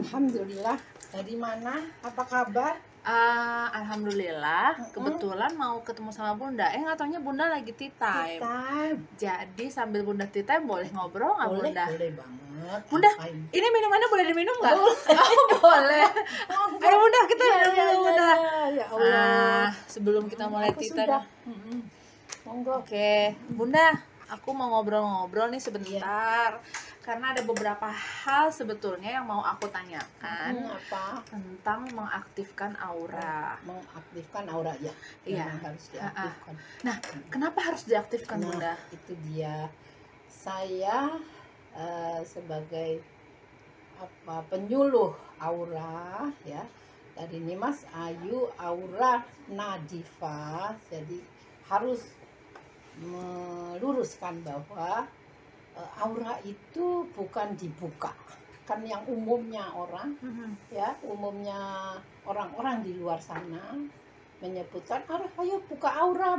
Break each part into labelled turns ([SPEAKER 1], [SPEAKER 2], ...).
[SPEAKER 1] Alhamdulillah. Dari mana? Apa kabar?
[SPEAKER 2] Alhamdulillah, kebetulan mau ketemu sama Bunda. Nggak taunya Bunda lagi tea time.
[SPEAKER 1] Time.
[SPEAKER 2] Jadi sambil Bunda tea time boleh ngobrol nggak
[SPEAKER 1] Boleh,
[SPEAKER 2] Bunda?
[SPEAKER 1] boleh banget.
[SPEAKER 2] Bunda,
[SPEAKER 1] Apain?
[SPEAKER 2] ini minumannya boleh diminum nggak?
[SPEAKER 1] Boleh.
[SPEAKER 2] Oh, boleh. Ayo Bunda, kita
[SPEAKER 1] Ya,
[SPEAKER 2] minum
[SPEAKER 1] ya,
[SPEAKER 2] dulu Bunda.
[SPEAKER 1] ya Allah.
[SPEAKER 2] Sebelum kita mulai
[SPEAKER 1] Aku
[SPEAKER 2] tea
[SPEAKER 1] sudah.
[SPEAKER 2] time.
[SPEAKER 1] Monggo.
[SPEAKER 2] Oke, Bunda, aku mau ngobrol-ngobrol nih sebentar. Karena ada beberapa hal sebetulnya yang mau aku tanyakan
[SPEAKER 1] Apa?
[SPEAKER 2] tentang mengaktifkan aura.
[SPEAKER 1] Mengaktifkan aura ya.
[SPEAKER 2] Iya.
[SPEAKER 1] Memang harus diaktifkan.
[SPEAKER 2] Nah, kenapa harus diaktifkan
[SPEAKER 1] Nah,
[SPEAKER 2] Bunda?
[SPEAKER 1] itu dia. Saya sebagai penyuluh aura ya dari Nimas Ayu Aura Nadifa, jadi harus meluruskan bahwa aura itu bukan dibuka, kan yang umumnya orang ya, umumnya orang-orang di luar sana menyebutkan, ayo buka aura,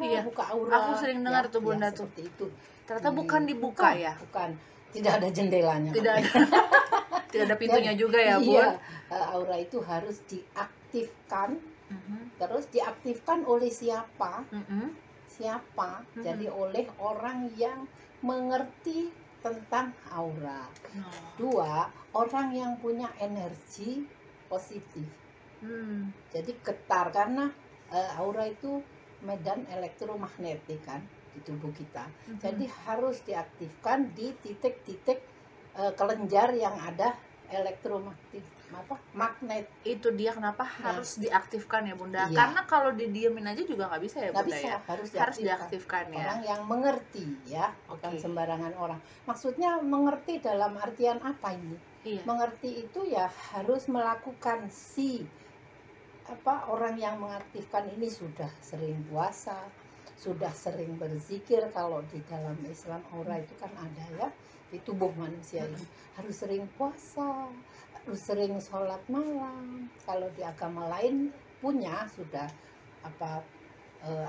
[SPEAKER 2] Iya,
[SPEAKER 1] buka aura.
[SPEAKER 2] aku sering dengar tuh Bunda tuh.
[SPEAKER 1] Seperti itu.
[SPEAKER 2] Ternyata bukan dibuka ya?
[SPEAKER 1] Bukan, tidak ada jendelanya.
[SPEAKER 2] Tidak ada, tidak ada pintunya juga ya Bun?
[SPEAKER 1] Iya, aura itu harus diaktifkan. Terus diaktifkan oleh siapa? Jadi oleh orang yang mengerti tentang aura. Dua, orang yang punya energi positif. Jadi getar, karena aura itu medan elektromagnetik kan di tubuh kita. Jadi harus diaktifkan di titik-titik kelenjar yang ada magnet.
[SPEAKER 2] Itu dia kenapa harus diaktifkan ya Bunda?
[SPEAKER 1] Iya.
[SPEAKER 2] Karena kalau didiemin aja juga nggak bisa ya
[SPEAKER 1] Nggak
[SPEAKER 2] Bunda
[SPEAKER 1] bisa,
[SPEAKER 2] ya?
[SPEAKER 1] harus
[SPEAKER 2] diaktifkan ya.
[SPEAKER 1] Orang yang mengerti ya, bukan
[SPEAKER 2] Oke.
[SPEAKER 1] sembarangan orang. Maksudnya mengerti dalam artian apa ini?
[SPEAKER 2] Iya.
[SPEAKER 1] Mengerti itu ya harus melakukan orang yang mengaktifkan ini sudah sering puasa, sudah sering berzikir. Kalau di dalam Islam aura itu kan ada ya, di tubuh manusia ini harus sering puasa, harus sering sholat malam. Kalau di agama lain punya sudah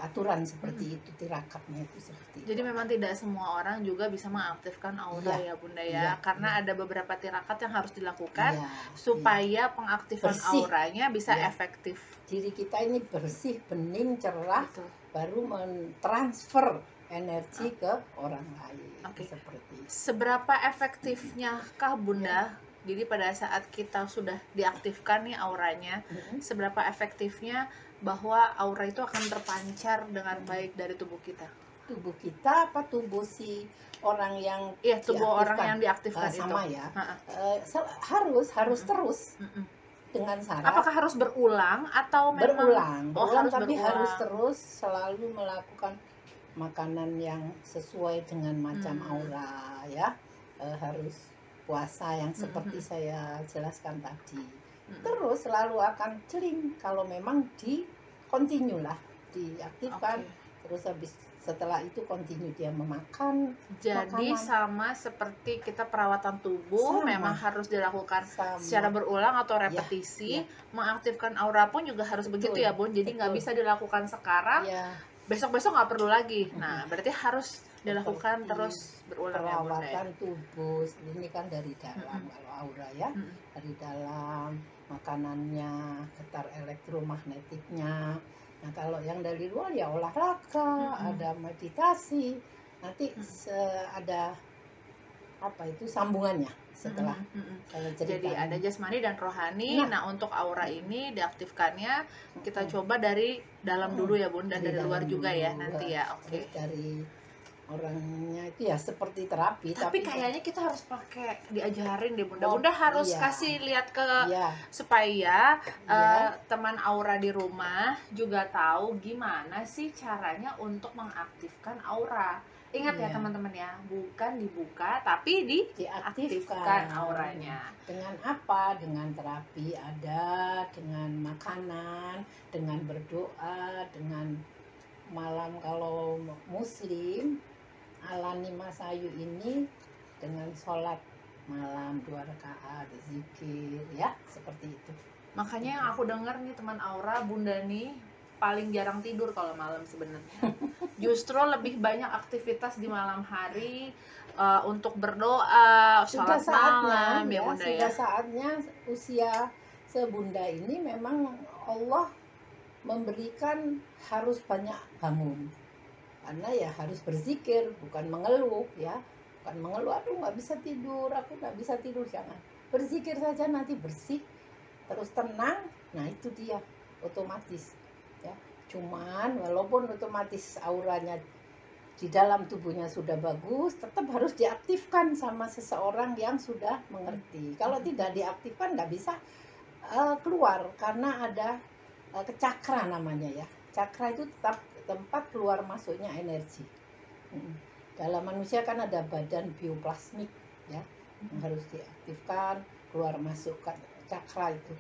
[SPEAKER 1] aturan seperti itu, tirakatnya itu seperti itu.
[SPEAKER 2] Jadi memang tidak semua orang juga bisa mengaktifkan aura ya Bunda ya, karena ada beberapa tirakat yang harus dilakukan supaya pengaktifan
[SPEAKER 1] Bersih.
[SPEAKER 2] auranya bisa
[SPEAKER 1] Iya.
[SPEAKER 2] efektif.
[SPEAKER 1] Diri kita ini bersih, bening, cerah,
[SPEAKER 2] Betul.
[SPEAKER 1] baru mentransfer energi ke orang lain.
[SPEAKER 2] Oke.
[SPEAKER 1] Seperti itu.
[SPEAKER 2] Seberapa efektifnya kah Bunda? Jadi pada saat kita sudah diaktifkan nih auranya, seberapa efektifnya bahwa aura itu akan terpancar dengan baik dari tubuh kita?
[SPEAKER 1] Tubuh kita apa tubuh si orang yang
[SPEAKER 2] Iya, tubuh
[SPEAKER 1] diaktifkan?
[SPEAKER 2] orang yang diaktifkan
[SPEAKER 1] sama
[SPEAKER 2] itu.
[SPEAKER 1] ya. Harus terus dengan syarat
[SPEAKER 2] Apakah harus berulang atau memang
[SPEAKER 1] berulang,
[SPEAKER 2] harus
[SPEAKER 1] tapi
[SPEAKER 2] berulang.
[SPEAKER 1] harus terus selalu melakukan makanan yang sesuai dengan macam aura ya. Harus puasa yang seperti saya jelaskan tadi. Terus selalu akan celing kalau memang continue lah, diaktifkan. Terus habis setelah itu continue dia memakan.
[SPEAKER 2] Jadi
[SPEAKER 1] makanan.
[SPEAKER 2] sama seperti kita perawatan tubuh,
[SPEAKER 1] Sama.
[SPEAKER 2] memang harus dilakukan
[SPEAKER 1] Sama.
[SPEAKER 2] secara berulang atau repetisi. Mengaktifkan aura pun juga harus
[SPEAKER 1] Betul,
[SPEAKER 2] begitu ya Bun. Jadi nggak
[SPEAKER 1] betul.
[SPEAKER 2] bisa dilakukan sekarang,
[SPEAKER 1] Ya,
[SPEAKER 2] besok-besok nggak perlu lagi. Nah, berarti harus dilakukan
[SPEAKER 1] Seperti
[SPEAKER 2] terus berulang ya Bunda ya.
[SPEAKER 1] perawatan tubuh ini kan dari dalam. Kalau aura ya dari dalam, makanannya, getar elektromagnetiknya. Nah kalau yang dari luar ya olahraga, ada meditasi, nanti ada sambungannya setelah saya cerita.
[SPEAKER 2] Jadi ada jasmani dan rohani. Nah, untuk aura ini diaktifkannya kita coba dari dalam dulu ya Bunda, dari luar
[SPEAKER 1] dalam
[SPEAKER 2] juga ya
[SPEAKER 1] dulu.
[SPEAKER 2] nanti ya. Oke.
[SPEAKER 1] Terus dari orangnya itu ya seperti terapi,
[SPEAKER 2] Tapi kayaknya kita harus pakai diajarin deh Bunda.
[SPEAKER 1] Oh,
[SPEAKER 2] Bunda harus
[SPEAKER 1] iya.
[SPEAKER 2] kasih lihat ke
[SPEAKER 1] ya,
[SPEAKER 2] supaya
[SPEAKER 1] Iya.
[SPEAKER 2] teman aura di rumah juga tahu gimana sih caranya untuk mengaktifkan aura. Ingat ya
[SPEAKER 1] Iya.
[SPEAKER 2] teman-teman ya, bukan dibuka tapi diaktifkan auranya.
[SPEAKER 1] Dengan apa? Dengan terapi ada, dengan makanan, dengan berdoa, dengan malam kalau muslim ala Nimas Ayu ini dengan sholat malam 2 rakaat, zikir ya, seperti itu.
[SPEAKER 2] Makanya yang aku dengar nih teman aura, Bunda nih paling jarang tidur kalau malam sebenarnya. Justru lebih banyak aktivitas di malam hari untuk berdoa,
[SPEAKER 1] Sudah
[SPEAKER 2] sholat
[SPEAKER 1] saatnya
[SPEAKER 2] malam ya
[SPEAKER 1] ya,
[SPEAKER 2] Bunda ya.
[SPEAKER 1] sudah saatnya usia sebunda ini memang Allah memberikan harus banyak bangun. Karena ya harus berzikir, bukan mengeluh ya. Bukan mengeluh, aduh nggak bisa tidur, aku nggak bisa tidur, jangan. Berzikir saja nanti bersih, terus tenang, nah itu dia otomatis ya. Cuman walaupun otomatis auranya di dalam tubuhnya sudah bagus, tetap harus diaktifkan sama seseorang yang sudah mengerti. Kalau tidak diaktifkan nggak bisa keluar, karena ada cakra namanya ya. Cakra itu tetap tempat keluar masuknya energi. Dalam manusia kan ada badan bioplasmik ya, yang harus diaktifkan, keluar masukkan cakra itu.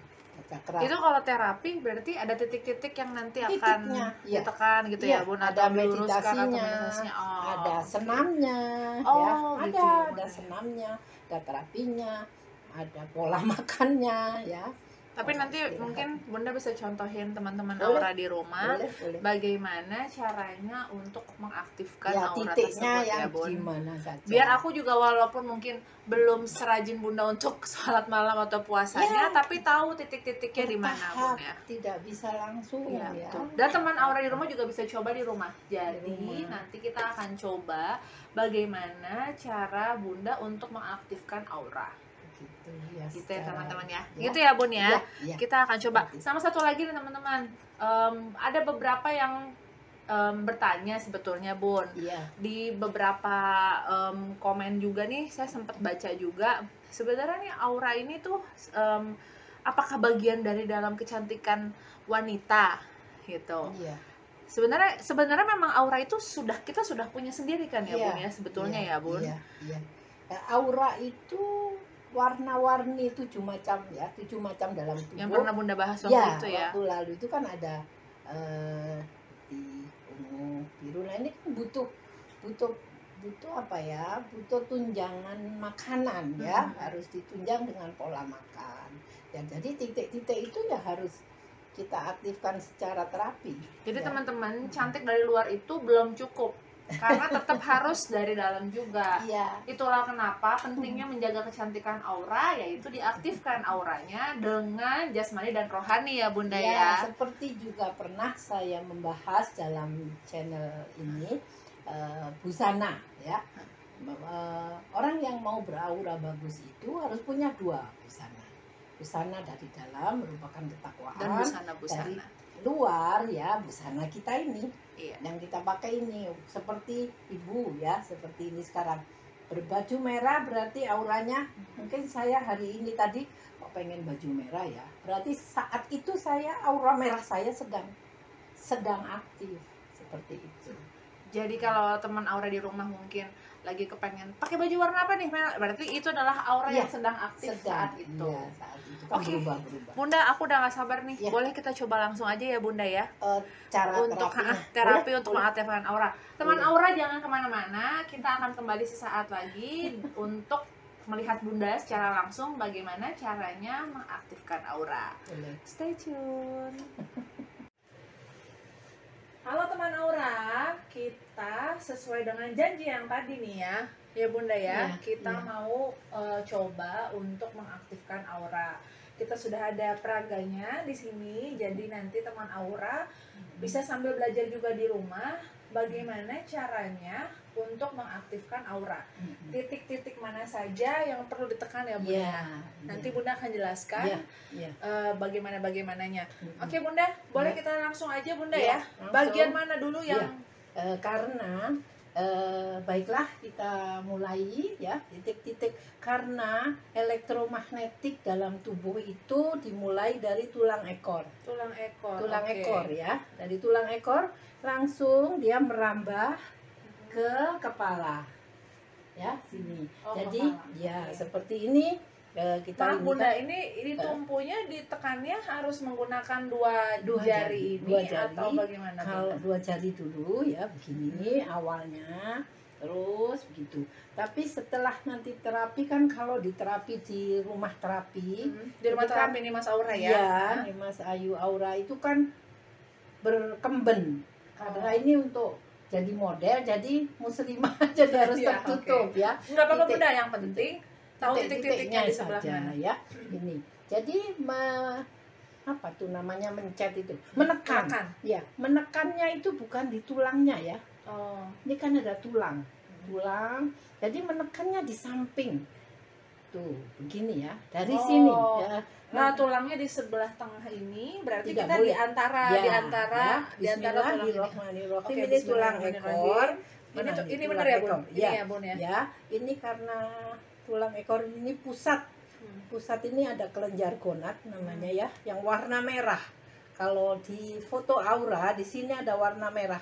[SPEAKER 1] Cakra.
[SPEAKER 2] Itu kalau terapi berarti ada titik-titik yang nanti akan
[SPEAKER 1] Titiknya, ya.
[SPEAKER 2] ditekan gitu
[SPEAKER 1] Iya,
[SPEAKER 2] ya Bun,
[SPEAKER 1] ada
[SPEAKER 2] atau diluruskan atau
[SPEAKER 1] meditasinya,
[SPEAKER 2] meditasinya. Oh,
[SPEAKER 1] ada
[SPEAKER 2] oke.
[SPEAKER 1] senamnya,
[SPEAKER 2] Oh,
[SPEAKER 1] ya,
[SPEAKER 2] gitu
[SPEAKER 1] ada
[SPEAKER 2] ya, Bun.
[SPEAKER 1] senamnya, ada terapinya, ada pola makannya, ya.
[SPEAKER 2] Tapi
[SPEAKER 1] Pola
[SPEAKER 2] nanti
[SPEAKER 1] istirahat.
[SPEAKER 2] mungkin Bunda bisa contohin teman-teman
[SPEAKER 1] Boleh.
[SPEAKER 2] aura di rumah
[SPEAKER 1] Boleh.
[SPEAKER 2] bagaimana caranya untuk mengaktifkan
[SPEAKER 1] Ya,
[SPEAKER 2] aura
[SPEAKER 1] titiknya
[SPEAKER 2] tersebut
[SPEAKER 1] yang
[SPEAKER 2] ya Bun.
[SPEAKER 1] gimana saja.
[SPEAKER 2] Biar aku juga walaupun mungkin belum serajin Bunda untuk sholat malam atau puasanya,
[SPEAKER 1] Ya,
[SPEAKER 2] tapi tahu titik-titiknya di mana
[SPEAKER 1] bertahap,
[SPEAKER 2] Bun ya.
[SPEAKER 1] tidak bisa langsung
[SPEAKER 2] Iya,
[SPEAKER 1] ya.
[SPEAKER 2] betul. Dan teman aura di rumah juga bisa coba di rumah. Jadi
[SPEAKER 1] rumah.
[SPEAKER 2] nanti kita akan coba bagaimana cara Bunda untuk mengaktifkan aura.
[SPEAKER 1] Gitu ya,
[SPEAKER 2] Gitu ya
[SPEAKER 1] secara-
[SPEAKER 2] teman-teman ya.
[SPEAKER 1] ya.
[SPEAKER 2] Gitu ya Bun ya.
[SPEAKER 1] Ya.
[SPEAKER 2] Kita akan coba.
[SPEAKER 1] Seperti itu.
[SPEAKER 2] Sama satu lagi nih teman-teman. Ada beberapa yang bertanya sebetulnya Bun.
[SPEAKER 1] Iya.
[SPEAKER 2] Di beberapa komen juga nih saya sempat baca juga. Sebenarnya nih aura ini tuh apakah bagian dari dalam kecantikan wanita gitu.
[SPEAKER 1] Iya.
[SPEAKER 2] Sebenarnya memang aura itu kita sudah punya sendiri kan ya
[SPEAKER 1] Iya,
[SPEAKER 2] Bun ya sebetulnya
[SPEAKER 1] iya,
[SPEAKER 2] ya Bun.
[SPEAKER 1] Iya. Aura itu warna-warni 7 macam ya, 7 macam dalam tubuh.
[SPEAKER 2] Yang pernah Bunda bahas waktu
[SPEAKER 1] ya,
[SPEAKER 2] itu ya.
[SPEAKER 1] waktu lalu itu kan ada di ungu, biru. Nah ini kan butuh apa ya? Butuh tunjangan makanan ya, harus ditunjang dengan pola makan. Ya, jadi titik-titik itu ya harus kita aktifkan secara terapi.
[SPEAKER 2] Jadi
[SPEAKER 1] ya.
[SPEAKER 2] teman-teman, cantik dari luar itu belum cukup. Karena tetap harus dari dalam juga.
[SPEAKER 1] Iya.
[SPEAKER 2] Itulah kenapa pentingnya menjaga kecantikan aura, yaitu diaktifkan auranya dengan jasmani dan rohani ya Bunda ya.
[SPEAKER 1] Seperti juga pernah saya membahas dalam channel ini busana ya. Orang yang mau beraura bagus itu harus punya 2 busana. Busana dari dalam merupakan ketakwaan,
[SPEAKER 2] Dan busana-busana.
[SPEAKER 1] dari luar ya busana kita ini.
[SPEAKER 2] Iya.
[SPEAKER 1] Yang kita pakai ini seperti ibu ya, seperti ini sekarang berbaju merah berarti auranya mungkin saya hari ini tadi kok pengen baju merah ya, berarti saat itu saya aura merah saya sedang aktif seperti itu.
[SPEAKER 2] Jadi kalau teman aura di rumah mungkin lagi kepengen pakai baju warna apa nih, berarti itu adalah aura yang sedang aktif saat itu.
[SPEAKER 1] Iya, saat itu kan berubah.
[SPEAKER 2] Bunda, aku udah gak sabar nih.
[SPEAKER 1] Ya.
[SPEAKER 2] Boleh kita coba langsung aja ya Bunda ya.
[SPEAKER 1] Cara
[SPEAKER 2] Untuk terapi untuk mengaktifkan aura. Teman aura jangan kemana-mana. Kita akan kembali sesaat lagi untuk melihat Bunda secara langsung bagaimana caranya mengaktifkan aura.
[SPEAKER 1] Boleh.
[SPEAKER 2] Stay tune. Halo teman aura, kita sesuai dengan janji yang tadi nih ya Bunda ya, kita mau coba untuk mengaktifkan aura. Kita sudah ada peraganya di sini, jadi nanti teman aura bisa sambil belajar juga di rumah bagaimana caranya untuk mengaktifkan aura. Titik-titik mana saja yang perlu ditekan ya Bunda. Nanti Bunda akan jelaskan bagaimana-bagaimananya. Oke Bunda, boleh kita langsung aja Bunda ya. Bagian mana dulu yang
[SPEAKER 1] karena baiklah kita mulai ya, titik-titik. Karena elektromagnetik dalam tubuh itu dimulai dari tulang ekor.
[SPEAKER 2] Tulang
[SPEAKER 1] Ekor ya. Dari tulang ekor langsung dia merambah ke kepala. Ya, sini. Jadi ya seperti ini kita
[SPEAKER 2] Bunda, ini tumpunya ditekannya harus menggunakan dua jari ini atau bagaimana?
[SPEAKER 1] Kalau 2 jari dulu ya begini awalnya, terus begitu. Tapi setelah nanti terapi kan, kalau di terapi di rumah terapi,
[SPEAKER 2] di rumah terapi ini Mas Aura ya?
[SPEAKER 1] Iya, Mas Ayu Aura itu kan berkemben. Karena ini untuk jadi model, jadi muslimah jadi harus
[SPEAKER 2] Iya,
[SPEAKER 1] tertutup ya.
[SPEAKER 2] Nggak apa-apa
[SPEAKER 1] Titik.
[SPEAKER 2] Bunda, yang penting tahu titik-titiknya di sebelah
[SPEAKER 1] saja
[SPEAKER 2] mana.
[SPEAKER 1] ya. Ini. Jadi apa tuh namanya mencet itu? Menekan.
[SPEAKER 2] Menekan.
[SPEAKER 1] Ya, menekannya itu bukan di tulangnya ya.
[SPEAKER 2] Oh.
[SPEAKER 1] Ini kan ada tulang. Tulang. Jadi menekannya di samping. Tuh, begini ya. Dari
[SPEAKER 2] Oh.
[SPEAKER 1] sini ya.
[SPEAKER 2] Nah, tulangnya di sebelah tengah ini berarti
[SPEAKER 1] Tidak
[SPEAKER 2] kita
[SPEAKER 1] boleh.
[SPEAKER 2] di antara
[SPEAKER 1] Ya,
[SPEAKER 2] di antara tulang ini.
[SPEAKER 1] Bismillahirrahmanirrahim.
[SPEAKER 2] Oke,
[SPEAKER 1] Ini tulang
[SPEAKER 2] bismillahirrahmanirrahim.
[SPEAKER 1] ekor.
[SPEAKER 2] Ini
[SPEAKER 1] Mana
[SPEAKER 2] ini
[SPEAKER 1] nih,
[SPEAKER 2] benar
[SPEAKER 1] tulang
[SPEAKER 2] ya, Bun?
[SPEAKER 1] ekor?
[SPEAKER 2] Ini
[SPEAKER 1] Ya.
[SPEAKER 2] ya, Bun ya.
[SPEAKER 1] Ya, ini karena tulang ekor ini pusat. Pusat ini ada kelenjar gonad namanya ya, yang warna merah. Kalau di foto aura di sini ada warna merah.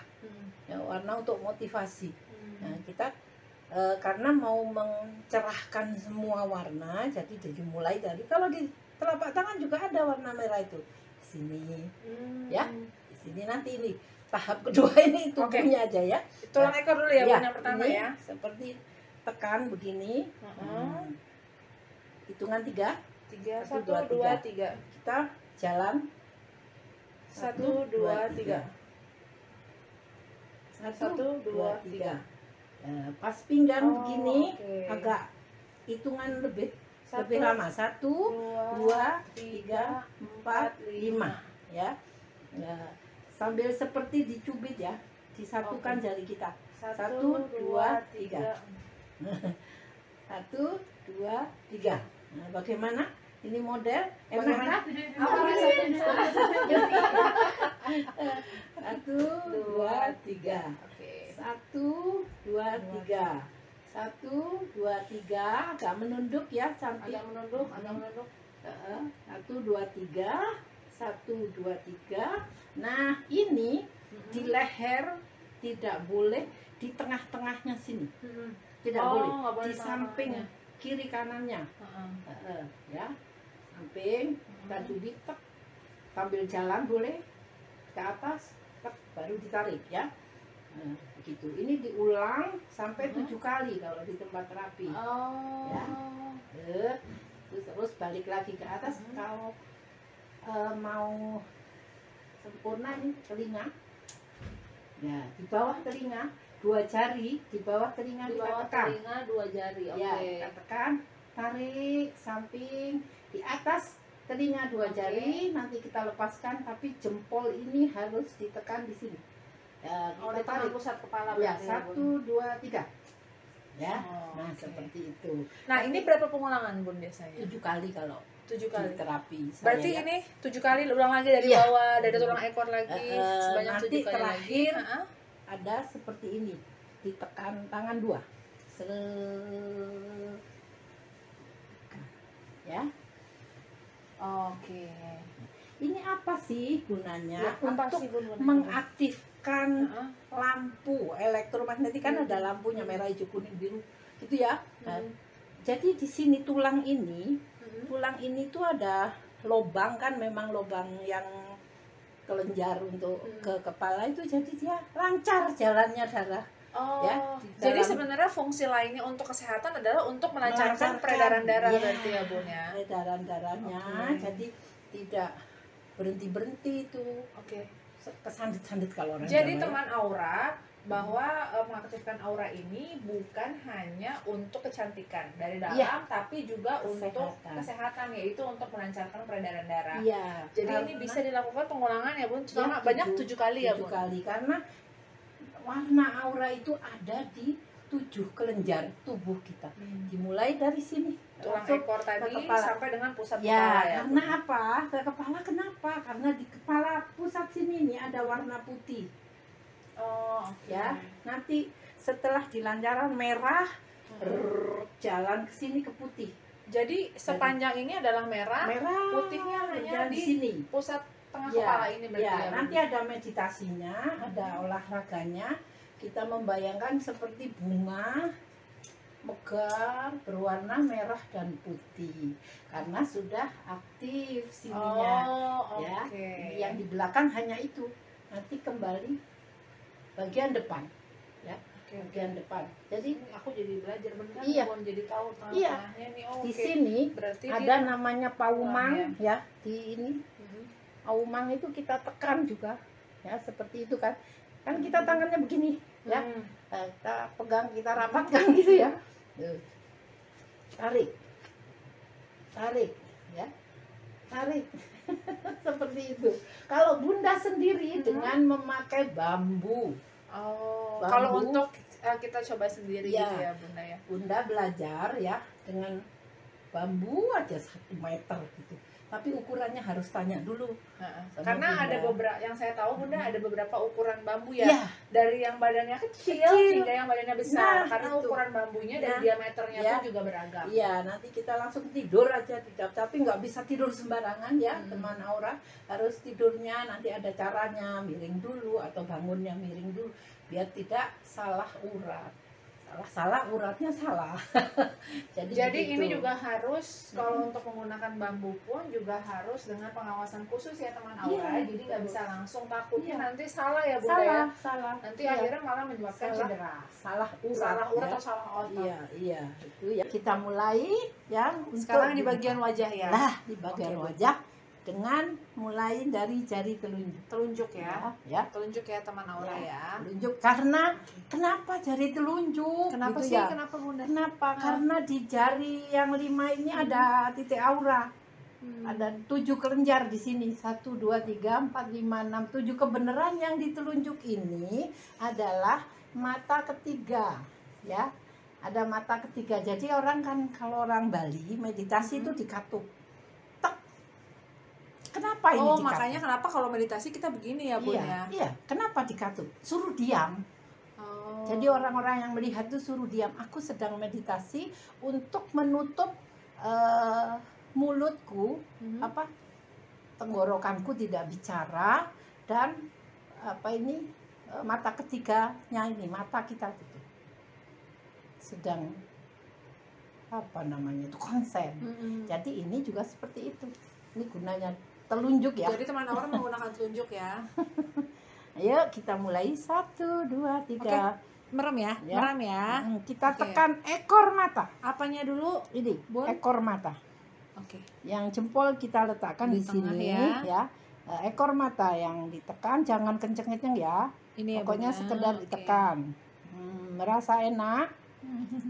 [SPEAKER 1] Ya, warna untuk motivasi. Nah, kita karena mau mencerahkan semua warna, jadi dimulai dari kalau di telapak tangan juga ada warna merah itu. Di sini, ya. Di sini nanti ini tahap kedua ini tubuhnya aja ya.
[SPEAKER 2] Tulang ekor dulu ya,
[SPEAKER 1] Ya,
[SPEAKER 2] Bun, yang pertama
[SPEAKER 1] ini
[SPEAKER 2] ya.
[SPEAKER 1] seperti tekan begini. Hitungan 3.
[SPEAKER 2] 3
[SPEAKER 1] 1,
[SPEAKER 2] 1 2 3.
[SPEAKER 1] Kita jalan
[SPEAKER 2] 1 2 3.
[SPEAKER 1] 1 2 3.
[SPEAKER 2] 3.
[SPEAKER 1] Pas pinggang
[SPEAKER 2] Oh,
[SPEAKER 1] begini
[SPEAKER 2] oke.
[SPEAKER 1] agak hitungan lebih
[SPEAKER 2] 1
[SPEAKER 1] lama. 1
[SPEAKER 2] 2
[SPEAKER 1] 2 3 4 5 ya. Nah, sambil seperti dicubit ya, disatukan jari kita. 1 2 3. 1 2 3. Nah, bagaimana? Ini model enak kan?
[SPEAKER 2] Apa rasanya?
[SPEAKER 1] 1 2 3.
[SPEAKER 2] Oke.
[SPEAKER 1] 1 2 3. 1 2 3. Agak menunduk ya, cantik.
[SPEAKER 2] Agak menunduk, agak menunduk.
[SPEAKER 1] 1 2 3. 1 2 3. Nah, ini di leher tidak boleh di tengah-tengahnya sini. Tidak boleh.
[SPEAKER 2] nggak boleh
[SPEAKER 1] Di samping
[SPEAKER 2] tengah-tengahnya.
[SPEAKER 1] kiri kanannya. Ya. Samping, kita cubit, tek. Sambil jalan boleh ke atas, tek, baru ditarik ya. Nah, begitu. Ini diulang sampai 7 kali kalau di tempat terapi.
[SPEAKER 2] Oh.
[SPEAKER 1] Ya. Terus balik lagi ke atas. Kalau mau sempurna ini telinga. Ya, di bawah telinga 2 jari, di bawah telinga
[SPEAKER 2] Di
[SPEAKER 1] kita
[SPEAKER 2] bawah
[SPEAKER 1] tekan.
[SPEAKER 2] telinga 2 jari. Oke.
[SPEAKER 1] Ya, kita tekan, tarik samping, di atas telinga 2 jari, nanti kita lepaskan, tapi jempol ini harus ditekan di sini. Ya,
[SPEAKER 2] Oh,
[SPEAKER 1] kita
[SPEAKER 2] di tengah
[SPEAKER 1] tarik.
[SPEAKER 2] pusat kepala
[SPEAKER 1] Ya,
[SPEAKER 2] berarti ya, Bun.
[SPEAKER 1] 1 2 3. Ya.
[SPEAKER 2] Oh,
[SPEAKER 1] Nah,
[SPEAKER 2] oke.
[SPEAKER 1] seperti itu.
[SPEAKER 2] Nah, ini berapa pengulangan, Bun, biasanya?
[SPEAKER 1] 7 kali kalau
[SPEAKER 2] 7
[SPEAKER 1] di
[SPEAKER 2] kali.
[SPEAKER 1] terapi saya.
[SPEAKER 2] Berarti
[SPEAKER 1] ya.
[SPEAKER 2] ini 7 kali ulang lagi dari
[SPEAKER 1] Iya.
[SPEAKER 2] bawah, dari tulang ekor lagi sebanyak
[SPEAKER 1] nanti
[SPEAKER 2] 7 kali
[SPEAKER 1] terakhir
[SPEAKER 2] lagi. Heeh.
[SPEAKER 1] ada seperti ini, ditekan tangan 2. Ya.
[SPEAKER 2] Oke.
[SPEAKER 1] Ini apa sih gunanya?
[SPEAKER 2] Ya, apa
[SPEAKER 1] Untuk
[SPEAKER 2] sih, Bun, gunanya?
[SPEAKER 1] mengaktifkan
[SPEAKER 2] Heeh.
[SPEAKER 1] lampu elektromagnetik, kan ada lampunya merah, hijau, kuning, biru gitu ya. Nah, jadi di sini tulang ini tuh ada lobang, kan memang lobang yang kelenjar untuk ke kepala itu, jadi dia lancar jalannya darah.
[SPEAKER 2] Oh,
[SPEAKER 1] Ya,
[SPEAKER 2] jadi
[SPEAKER 1] dalam-
[SPEAKER 2] sebenarnya fungsi lainnya untuk kesehatan adalah untuk melancarkan
[SPEAKER 1] Melancarkan,
[SPEAKER 2] peredaran darah
[SPEAKER 1] ya,
[SPEAKER 2] berarti ya, Bun ya.
[SPEAKER 1] peredaran darahnya.
[SPEAKER 2] Oke.
[SPEAKER 1] Jadi tidak berhenti itu,
[SPEAKER 2] Oke.
[SPEAKER 1] kesandit-sandit kalau orang
[SPEAKER 2] Jadi
[SPEAKER 1] Jawa ya.
[SPEAKER 2] teman aura bahwa mengaktifkan aura ini bukan hanya untuk kecantikan dari dalam,
[SPEAKER 1] Iya.
[SPEAKER 2] tapi juga untuk
[SPEAKER 1] Kesehatan.
[SPEAKER 2] kesehatan, yaitu untuk melancarkan peredaran darah.
[SPEAKER 1] Iya,
[SPEAKER 2] Jadi ini
[SPEAKER 1] karena-
[SPEAKER 2] bisa dilakukan pengulangan ya, Bun, selama
[SPEAKER 1] Ya,
[SPEAKER 2] banyak
[SPEAKER 1] 7
[SPEAKER 2] 7 kali ya,
[SPEAKER 1] 7
[SPEAKER 2] Bun.
[SPEAKER 1] kali, karena warna aura itu ada di 7 kelenjar tubuh kita. Dimulai dari sini,
[SPEAKER 2] Tulang
[SPEAKER 1] langsung
[SPEAKER 2] ekor
[SPEAKER 1] ke
[SPEAKER 2] tadi
[SPEAKER 1] kepala.
[SPEAKER 2] sampai dengan pusat
[SPEAKER 1] Ya,
[SPEAKER 2] kepala ya.
[SPEAKER 1] karena
[SPEAKER 2] Bun.
[SPEAKER 1] apa? Ke kepala kenapa? Karena di kepala pusat sini nih ada warna putih.
[SPEAKER 2] Oh, oke.
[SPEAKER 1] Ya, nanti setelah dilancaran merah, jalan ke sini ke putih.
[SPEAKER 2] Jadi sepanjang ini adalah merah,
[SPEAKER 1] Merah,
[SPEAKER 2] putihnya hanya
[SPEAKER 1] jalan
[SPEAKER 2] di
[SPEAKER 1] sini.
[SPEAKER 2] pusat tengah
[SPEAKER 1] Ya,
[SPEAKER 2] kepala ini berarti
[SPEAKER 1] ya,
[SPEAKER 2] ya, Bun.
[SPEAKER 1] nanti ada meditasinya, ada olahraganya. Kita membayangkan seperti bunga megar berwarna merah dan putih karena sudah aktif sininya.
[SPEAKER 2] Oh,
[SPEAKER 1] Ya,
[SPEAKER 2] oke.
[SPEAKER 1] yang di belakang hanya itu. Nanti kembali bagian depan, ya,
[SPEAKER 2] Oke, oke.
[SPEAKER 1] bagian depan. Jadi
[SPEAKER 2] Aku jadi belajar beneran,
[SPEAKER 1] Iya.
[SPEAKER 2] Bun, jadi tahu
[SPEAKER 1] Iya.
[SPEAKER 2] tengah-tengahnya nih. Oh,
[SPEAKER 1] di
[SPEAKER 2] oke.
[SPEAKER 1] sini
[SPEAKER 2] Berarti
[SPEAKER 1] ada
[SPEAKER 2] dia
[SPEAKER 1] namanya paumang, ya. Di ini
[SPEAKER 2] Mhm.
[SPEAKER 1] paumang itu kita tekan juga. ya seperti itu kan. Kan kita tangannya begini ya. Kita pegang, kita rapatkan gitu ya. Tarik, tarik, ya, tarik. Seperti itu. Kalau Bunda sendiri dengan memakai bambu.
[SPEAKER 2] Oh,
[SPEAKER 1] Bambu.
[SPEAKER 2] kalau untuk kita coba sendiri
[SPEAKER 1] Ya.
[SPEAKER 2] gitu ya Bunda ya.
[SPEAKER 1] Bunda belajar ya dengan bambu aja 1 meter gitu. Tapi ukurannya harus tanya dulu. Sama
[SPEAKER 2] Karena
[SPEAKER 1] Bunda.
[SPEAKER 2] ada beberapa yang saya tahu Bunda ada beberapa ukuran bambu ya.
[SPEAKER 1] Ya,
[SPEAKER 2] Dari yang badannya kecil hingga yang badannya besar.
[SPEAKER 1] Nah,
[SPEAKER 2] Karena
[SPEAKER 1] itu.
[SPEAKER 2] ukuran bambunya dan
[SPEAKER 1] Nah,
[SPEAKER 2] diameternya
[SPEAKER 1] ya.
[SPEAKER 2] pun juga beragam.
[SPEAKER 1] iya, nanti kita langsung tidur aja, tapi nggak bisa tidur sembarangan ya, teman Aura. Harus tidurnya nanti ada caranya, miring dulu atau bangunnya miring dulu, biar tidak salah urat. Salah uratnya salah. Jadi begitu.
[SPEAKER 2] Ini juga harus kalau untuk menggunakan bambu pun juga harus dengan pengawasan khusus ya teman Aura.
[SPEAKER 1] Iya,
[SPEAKER 2] Jadi nggak bisa langsung takutnya
[SPEAKER 1] Iya.
[SPEAKER 2] nanti salah ya Bunda ya.
[SPEAKER 1] salah.
[SPEAKER 2] Nanti
[SPEAKER 1] Iya.
[SPEAKER 2] akhirnya malah menyebabkan
[SPEAKER 1] Salah.
[SPEAKER 2] cedera.
[SPEAKER 1] Salah urat,
[SPEAKER 2] Salah urat
[SPEAKER 1] ya.
[SPEAKER 2] atau salah otot.
[SPEAKER 1] Iya, itu ya. Kita mulai ya.
[SPEAKER 2] Sekarang
[SPEAKER 1] untuk
[SPEAKER 2] di bagian wajah ya.
[SPEAKER 1] Nah, di bagian
[SPEAKER 2] Oke, Bu.
[SPEAKER 1] wajah dengan mulai dari jari telunjuk.
[SPEAKER 2] Telunjuk ya.
[SPEAKER 1] Ya.
[SPEAKER 2] Telunjuk ya teman Aura ya.
[SPEAKER 1] Telunjuk karena kenapa jari telunjuk?
[SPEAKER 2] Kenapa
[SPEAKER 1] gitu
[SPEAKER 2] sih?
[SPEAKER 1] ya?
[SPEAKER 2] Kenapa Bunda?
[SPEAKER 1] Kenapa? Karena di jari yang 5 ini ada titik aura. Ada 7 kelenjar di sini. 1, 2, 3, 4, 5, 6, 7. Kebenaran yang ditelunjuk ini adalah mata ketiga, ya. Ada mata ketiga. Jadi orang kan kalau orang Bali meditasi itu dikatup. Tek. Kenapa ini
[SPEAKER 2] Oh,
[SPEAKER 1] dikatup?
[SPEAKER 2] makanya kenapa kalau meditasi kita begini ya, Bun ya?
[SPEAKER 1] Iya. Kenapa dikatup? Suruh diam.
[SPEAKER 2] Oh.
[SPEAKER 1] Jadi orang-orang yang melihat itu suruh diam. Aku sedang meditasi untuk menutup mulutku, tenggorokanku tidak bicara, dan mata ketiganya ini, mata kita itu sedang itu konsen. Jadi ini juga seperti itu. Ini gunanya telunjuk ya.
[SPEAKER 2] Jadi teman Aura menggunakan telunjuk ya.
[SPEAKER 1] Ayo kita mulai 1, 2, 3.
[SPEAKER 2] Merem ya,
[SPEAKER 1] Ya.
[SPEAKER 2] merem ya.
[SPEAKER 1] Kita
[SPEAKER 2] Oke.
[SPEAKER 1] tekan ekor mata.
[SPEAKER 2] Apanya dulu?
[SPEAKER 1] Ini
[SPEAKER 2] Bun?
[SPEAKER 1] ekor mata.
[SPEAKER 2] Oke.
[SPEAKER 1] Yang jempol kita letakkan
[SPEAKER 2] Di
[SPEAKER 1] di
[SPEAKER 2] tengah
[SPEAKER 1] sini
[SPEAKER 2] ya.
[SPEAKER 1] ya. Ekor mata yang ditekan, jangan kenceng-kenceng ya.
[SPEAKER 2] Ini ya,
[SPEAKER 1] Pokoknya
[SPEAKER 2] Bun, ya.
[SPEAKER 1] sekedar
[SPEAKER 2] Oke.
[SPEAKER 1] ditekan. Merasa enak.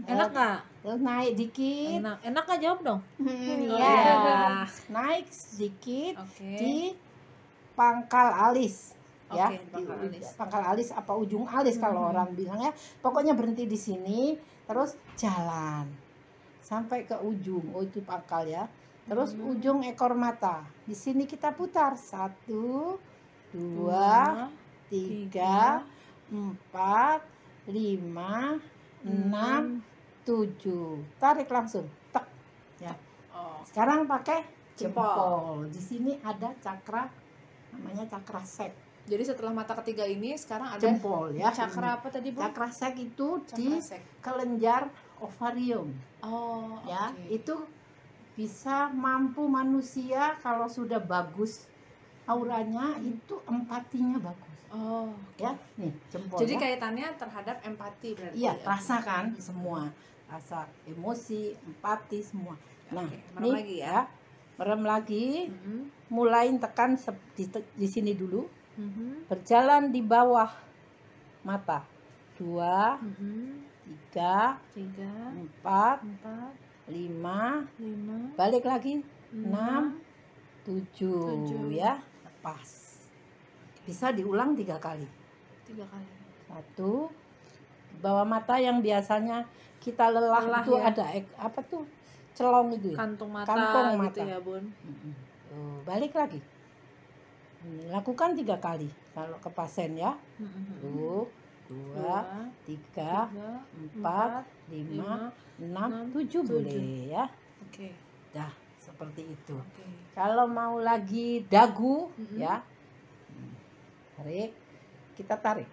[SPEAKER 2] Enak nggak?
[SPEAKER 1] Terus naik dikit.
[SPEAKER 2] Enak nggak, jawab dong.
[SPEAKER 1] Iya. Naik sedikit
[SPEAKER 2] Oke.
[SPEAKER 1] di pangkal alis. Ya,
[SPEAKER 2] Oke, pangkal
[SPEAKER 1] di
[SPEAKER 2] alis.
[SPEAKER 1] pangkal alis apa ujung alis kalau orang bilang ya. Pokoknya berhenti di sini, terus jalan sampai ke ujung. Oh, itu pangkal ya. Terus ujung ekor mata. Di sini kita putar 1, 2, 3, 4, 5, 6, 7. Tarik langsung. Tek. Ya.
[SPEAKER 2] Oh.
[SPEAKER 1] Sekarang pakai
[SPEAKER 2] Jempol.
[SPEAKER 1] jempol. Di sini ada cakra, namanya cakra sek.
[SPEAKER 2] Jadi setelah mata ketiga ini sekarang ada
[SPEAKER 1] Jempol ya.
[SPEAKER 2] cakra apa tadi, Bu?
[SPEAKER 1] Cakra sek itu
[SPEAKER 2] Cakra
[SPEAKER 1] di
[SPEAKER 2] sek.
[SPEAKER 1] kelenjar ovarium
[SPEAKER 2] Oh,
[SPEAKER 1] ya.
[SPEAKER 2] oke.
[SPEAKER 1] Itu bisa mampu manusia kalau sudah bagus auranya, itu empatinya bagus
[SPEAKER 2] Oh.
[SPEAKER 1] ya. Nih jempol.
[SPEAKER 2] Jadi
[SPEAKER 1] ya.
[SPEAKER 2] kaitannya terhadap empati berarti.
[SPEAKER 1] Iya,
[SPEAKER 2] ya?
[SPEAKER 1] rasakan semua. Rasa emosi, empati semua. Nah,
[SPEAKER 2] Oke, merem
[SPEAKER 1] nih
[SPEAKER 2] lagi ya.
[SPEAKER 1] ya. Merem lagi.
[SPEAKER 2] Mhm.
[SPEAKER 1] Mulai tekan di sini dulu.
[SPEAKER 2] Mhm.
[SPEAKER 1] Berjalan di bawah mata. 2,
[SPEAKER 2] Mhm.
[SPEAKER 1] 3,
[SPEAKER 2] 3,
[SPEAKER 1] 4,
[SPEAKER 2] 4,
[SPEAKER 1] 5,
[SPEAKER 2] 5,
[SPEAKER 1] balik lagi
[SPEAKER 2] 6,
[SPEAKER 1] 7
[SPEAKER 2] 7.
[SPEAKER 1] ya. Lepas. Bisa diulang 3 kali.
[SPEAKER 2] 3 kali.
[SPEAKER 1] 1, di bawah mata yang biasanya kita lelah itu
[SPEAKER 2] ya.
[SPEAKER 1] ada apa tuh? Celong itu ya.
[SPEAKER 2] Kantung mata,
[SPEAKER 1] Kantong
[SPEAKER 2] gitu
[SPEAKER 1] mata.
[SPEAKER 2] ya, Bun.
[SPEAKER 1] Tuh, balik lagi. Lakukan 3 kali kalau ke pasien ya. Tuh, 2, 3, 4, 5, 6, 7 boleh ya.
[SPEAKER 2] Oke.
[SPEAKER 1] Dah, seperti itu.
[SPEAKER 2] Oke.
[SPEAKER 1] Kalau mau lagi dagu ya. Tarik. Kita tarik.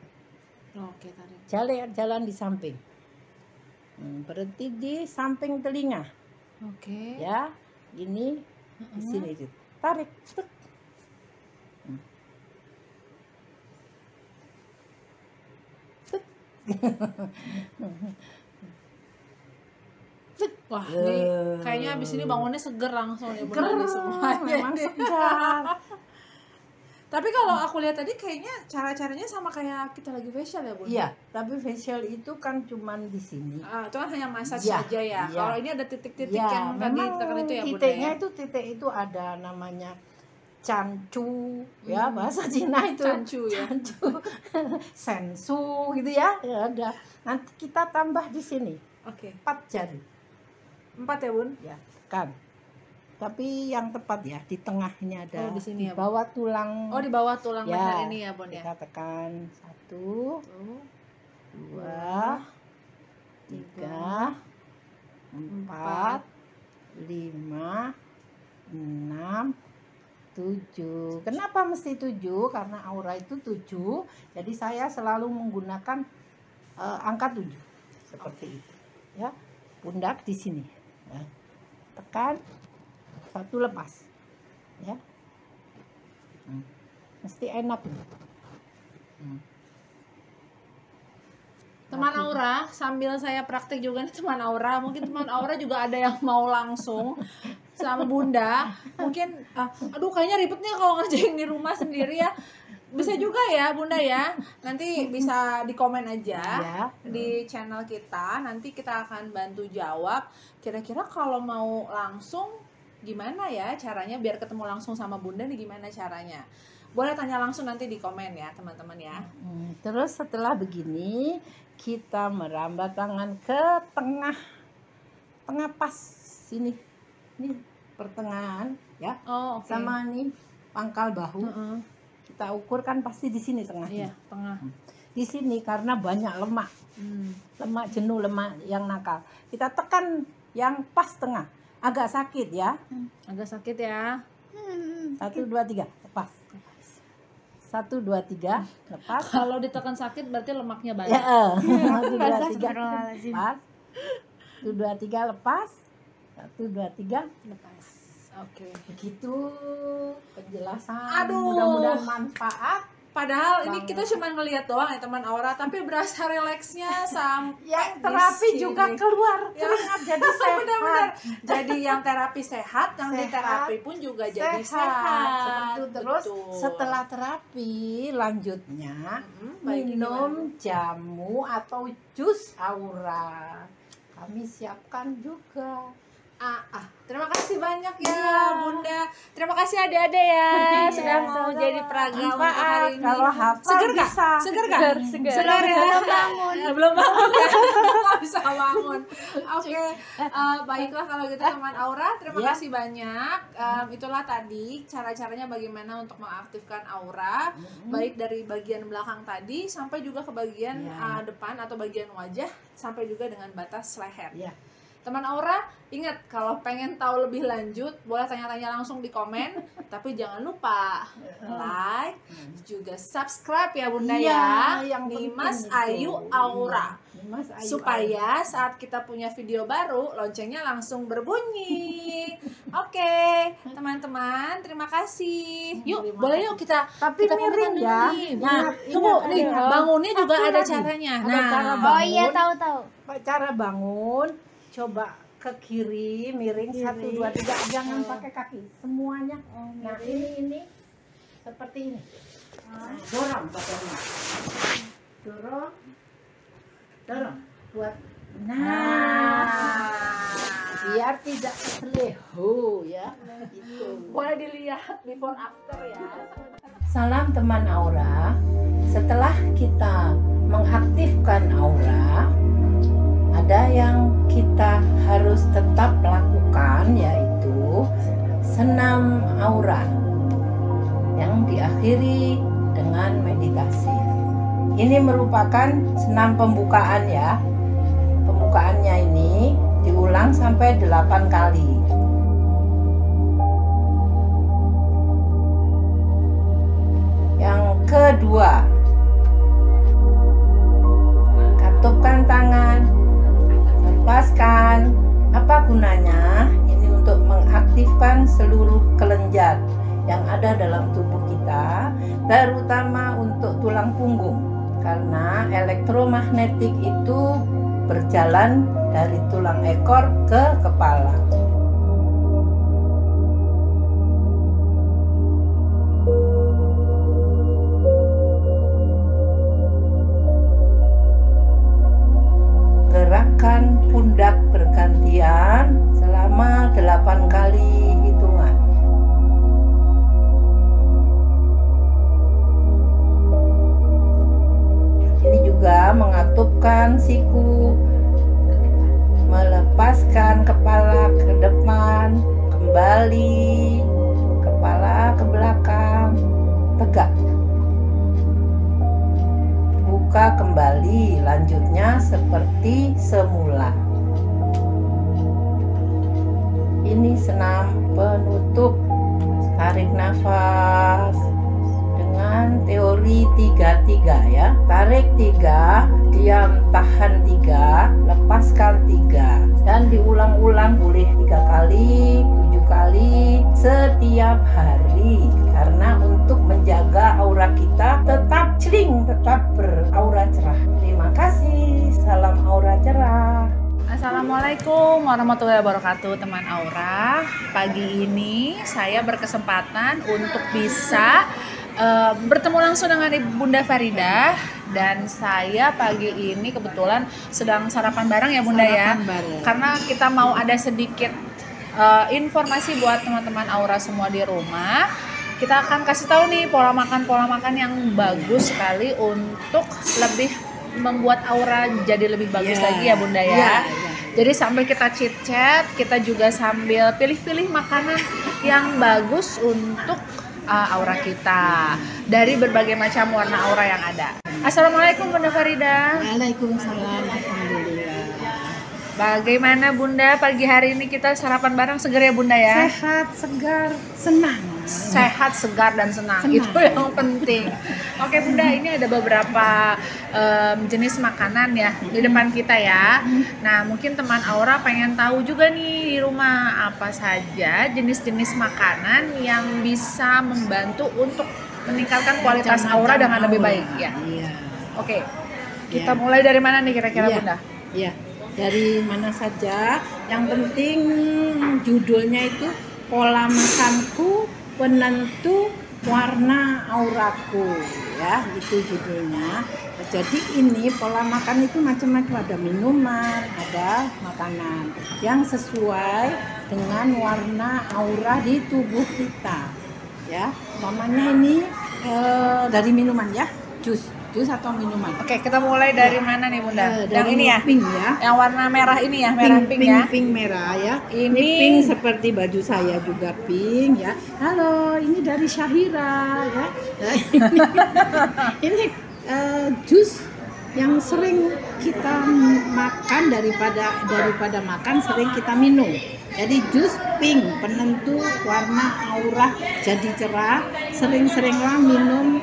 [SPEAKER 2] Oke, tarik.
[SPEAKER 1] Jalan di samping. Berhenti di samping telinga
[SPEAKER 2] Oke.
[SPEAKER 1] ya. Ini di sini gitu. Tarik. Tek.
[SPEAKER 2] Wah, ini kayaknya abis ini bangunnya seger langsung ya, Bun,
[SPEAKER 1] Seger,
[SPEAKER 2] semuanya.
[SPEAKER 1] memang segar.
[SPEAKER 2] Tapi kalau aku lihat tadi kayaknya cara-caranya sama kayak kita lagi facial ya, Bun?
[SPEAKER 1] Iya, tapi facial itu kan cuman di sini.
[SPEAKER 2] Itu kan hanya massage
[SPEAKER 1] Iya,
[SPEAKER 2] saja ya.
[SPEAKER 1] iya.
[SPEAKER 2] Kalau ini ada titik-titik
[SPEAKER 1] Ya,
[SPEAKER 2] yang tadi
[SPEAKER 1] memang
[SPEAKER 2] ditekan itu ya, Bunda
[SPEAKER 1] titiknya
[SPEAKER 2] ya.
[SPEAKER 1] itu titik itu ada namanya cancu ya, bahasa Cina itu.
[SPEAKER 2] Cancu ya.
[SPEAKER 1] Cancu, sensu gitu ya. Ya ada. Nanti kita tambah di sini
[SPEAKER 2] Oke.
[SPEAKER 1] 4 jari.
[SPEAKER 2] 4 ya, Bun?
[SPEAKER 1] Ya, kan. Tapi yang tepat ya di tengah ini ada.
[SPEAKER 2] Oh, di sini ya, Bu.
[SPEAKER 1] bawah tulang.
[SPEAKER 2] Oh, di bawah tulang
[SPEAKER 1] Ya,
[SPEAKER 2] leher ini ya, Bun ya.
[SPEAKER 1] Kita tekan 1, 2, 3, 4, 5, 6, 7. Kenapa mesti 7? Karena aura itu 7. Jadi saya selalu menggunakan angka 7 seperti itu. Ya, pundak di sini. Ya. Tekan 1, lepas. Ya. Mesti enak.
[SPEAKER 2] Teman Aura, sambil saya praktek juga nih teman Aura, mungkin teman Aura juga ada yang mau langsung sama Bunda. Mungkin aduh kayaknya ribet nih kalau ngerjain di rumah sendiri ya. Bisa juga ya Bunda ya. Nanti bisa di komen aja
[SPEAKER 1] Ya.
[SPEAKER 2] di channel kita. Nanti kita akan bantu jawab. Kira-kira kalau mau langsung gimana ya caranya biar ketemu langsung sama Bunda nih, gimana caranya? Boleh tanya langsung nanti di komen ya teman-teman ya.
[SPEAKER 1] Terus setelah begini kita merambah tangan ke tengah pas sini, ini pertengahan ya,
[SPEAKER 2] Oh, oke.
[SPEAKER 1] sama nih pangkal bahu. Kita ukur kan pasti di sini
[SPEAKER 2] Iya,
[SPEAKER 1] tengahnya.
[SPEAKER 2] tengah.
[SPEAKER 1] Di sini karena banyak lemak, lemak jenuh, lemak yang nakal. Kita tekan yang pas tengah, agak sakit ya.
[SPEAKER 2] Agak sakit ya.
[SPEAKER 1] 1, 2, 3, lepas. 1, 2, 3, lepas.
[SPEAKER 2] Kalau ditekan sakit berarti lemaknya banyak.
[SPEAKER 1] Ya, 1, 2, 3, lepas. 1, 2, 3, lepas. 1, 2, 3,
[SPEAKER 2] Lepas. Oke.
[SPEAKER 1] begitu penjelasan.
[SPEAKER 2] Aduh.
[SPEAKER 1] Mudah-mudahan manfaat.
[SPEAKER 2] Padahal ini
[SPEAKER 1] Banget.
[SPEAKER 2] kita cuma ngelihat doang ya teman Aura, tapi berasa relaxnya sampai
[SPEAKER 1] Yang
[SPEAKER 2] di
[SPEAKER 1] terapi
[SPEAKER 2] sini.
[SPEAKER 1] juga keluar
[SPEAKER 2] Ya.
[SPEAKER 1] keringat jadi sehat.
[SPEAKER 2] Benar-benar. Jadi yang terapi sehat, yang di
[SPEAKER 1] Sehat.
[SPEAKER 2] terapi pun juga jadi sehat.
[SPEAKER 1] Seperti itu. Terus
[SPEAKER 2] Betul.
[SPEAKER 1] setelah terapi lanjutnya
[SPEAKER 2] baiknya
[SPEAKER 1] minum jamu atau jus aura. Kami siapkan juga.
[SPEAKER 2] Terima kasih banyak ya
[SPEAKER 1] Iya.
[SPEAKER 2] Bunda. Terima kasih adik-adik ya
[SPEAKER 1] Iya,
[SPEAKER 2] sudah mau
[SPEAKER 1] sama-sama.
[SPEAKER 2] jadi peragam untuk
[SPEAKER 1] Manfaat.
[SPEAKER 2] hari ini.
[SPEAKER 1] Kalau hafal
[SPEAKER 2] Seger nggak?
[SPEAKER 1] bisa.
[SPEAKER 2] Seger nggak?
[SPEAKER 3] Seger.
[SPEAKER 2] Seger ya.
[SPEAKER 3] Belum bangun.
[SPEAKER 2] Belum bangun ya. Nggak bisa bangun. Oke, baiklah kalau gitu teman Aura. Terima
[SPEAKER 1] Ya.
[SPEAKER 2] kasih banyak. Itulah tadi cara-caranya bagaimana untuk mengaktifkan aura, baik dari bagian belakang tadi sampai juga ke bagian
[SPEAKER 1] Ya.
[SPEAKER 2] depan atau bagian wajah sampai juga dengan batas leher.
[SPEAKER 1] Ya.
[SPEAKER 2] Teman Aura, ingat kalau pengen tahu lebih lanjut, boleh tanya-tanya langsung di komen. Tapi jangan lupa like, juga subscribe ya Bunda ya.
[SPEAKER 1] yang
[SPEAKER 2] Di
[SPEAKER 1] penting
[SPEAKER 2] Mas
[SPEAKER 1] itu.
[SPEAKER 2] Ayu Aura.
[SPEAKER 1] Iya, Mas Ayu
[SPEAKER 2] Supaya saat kita punya video baru, loncengnya langsung berbunyi. Oke, teman-teman, terima kasih. Yuk,
[SPEAKER 1] Terima
[SPEAKER 2] boleh
[SPEAKER 1] kasih.
[SPEAKER 2] yuk kita
[SPEAKER 1] Tapi
[SPEAKER 2] kita
[SPEAKER 1] miring
[SPEAKER 2] komentar
[SPEAKER 1] ya.
[SPEAKER 2] nih.
[SPEAKER 1] Ingat,
[SPEAKER 2] Nah, tunggu
[SPEAKER 1] ingat,
[SPEAKER 2] nih,
[SPEAKER 1] ada.
[SPEAKER 2] bangunnya juga
[SPEAKER 1] Satu
[SPEAKER 2] ada
[SPEAKER 1] lagi.
[SPEAKER 2] caranya.
[SPEAKER 1] Ada
[SPEAKER 2] Nah,
[SPEAKER 1] cara
[SPEAKER 3] Oh iya,
[SPEAKER 1] bangun.
[SPEAKER 3] tahu.
[SPEAKER 1] Cara bangun, coba ke kiri, miring, 1, 2, 3, jangan pakai kaki, semuanya. Nah ini seperti ini. Nah, dorong badannya, dorong, buat. Biar tidak seleho ya. Gitu.
[SPEAKER 2] boleh dilihat before after ya.
[SPEAKER 1] Salam teman aura. Setelah kita mengaktifkan aura, ada yang kita harus tetap lakukan, yaitu senam aura yang diakhiri dengan meditasi. Ini merupakan senam pembukaan ya. Pembukaannya ini diulang sampai 8 kali. Yang kedua, katupkan tangan, lepaskan. Apa gunanya? Ini untuk mengaktifkan seluruh kelenjar yang ada dalam tubuh kita, terutama untuk tulang punggung, karena elektromagnetik itu berjalan dari tulang ekor ke kepala. menundukkan siku, melepaskan kepala ke depan, kembali kepala ke belakang, tegak, buka kembali, lanjutnya seperti semula. Ini senam penutup. Tarik nafas dengan teori 3-3 ya. Tarik 3, diam tahan 3, lepaskan 3, dan diulang-ulang boleh 3 kali, 7 kali setiap hari, karena untuk menjaga aura kita tetap celing, tetap beraura cerah. Terima kasih. Salam aura cerah.
[SPEAKER 2] Assalamualaikum warahmatullahi wabarakatuh, teman Aura. Pagi ini saya berkesempatan untuk bisa bertemu langsung dengan Bunda Faridah, dan saya pagi ini kebetulan sedang sarapan bareng ya Bunda ya. Karena kita mau ada sedikit informasi buat teman-teman Aura semua di rumah. Kita akan kasih tahu nih pola makan yang bagus sekali untuk lebih membuat aura jadi lebih bagus lagi ya Bunda ya. Jadi sambil kita chit chat, kita juga sambil pilih-pilih makanan yang bagus untuk aura kita dari berbagai macam warna aura yang ada. Assalamualaikum Bunda Faridah.
[SPEAKER 1] Waalaikumsalam. Alhamdulillah.
[SPEAKER 2] Bagaimana Bunda pagi hari ini? Kita sarapan bareng segar ya Bunda ya?
[SPEAKER 1] Sehat, segar, senang.
[SPEAKER 2] Sehat, segar, dan senang. Itu yang penting. Oke Bunda, ini ada beberapa jenis makanan ya di depan kita ya. Nah mungkin teman Aura pengen tahu juga nih di rumah apa saja jenis-jenis makanan yang bisa membantu untuk meningkatkan kualitas aura dengan lebih baik ya. Oke, kita mulai dari mana nih kira-kira Bunda?
[SPEAKER 1] Iya, dari mana saja. Yang penting judulnya itu pola makanku penentu warna auraku ya, itu judulnya. Jadi ini pola makan itu macam-macam, ada minuman, ada makanan yang sesuai dengan warna aura di tubuh kita ya. Umpamanya ini dari minuman ya, jus atau minuman.
[SPEAKER 2] Oke, kita mulai dari mana nih Bunda? Yang ini ya?
[SPEAKER 1] Pink ya.
[SPEAKER 2] Yang warna merah ini ya, merah pink ya.
[SPEAKER 1] Pink merah ya.
[SPEAKER 2] Ini
[SPEAKER 1] pink seperti baju saya juga pink ya. Halo, ini dari Syahira ya. Ini jus yang sering kita makan daripada makan sering kita minum. Jadi jus pink penentu warna aura jadi cerah. Sering-seringlah minum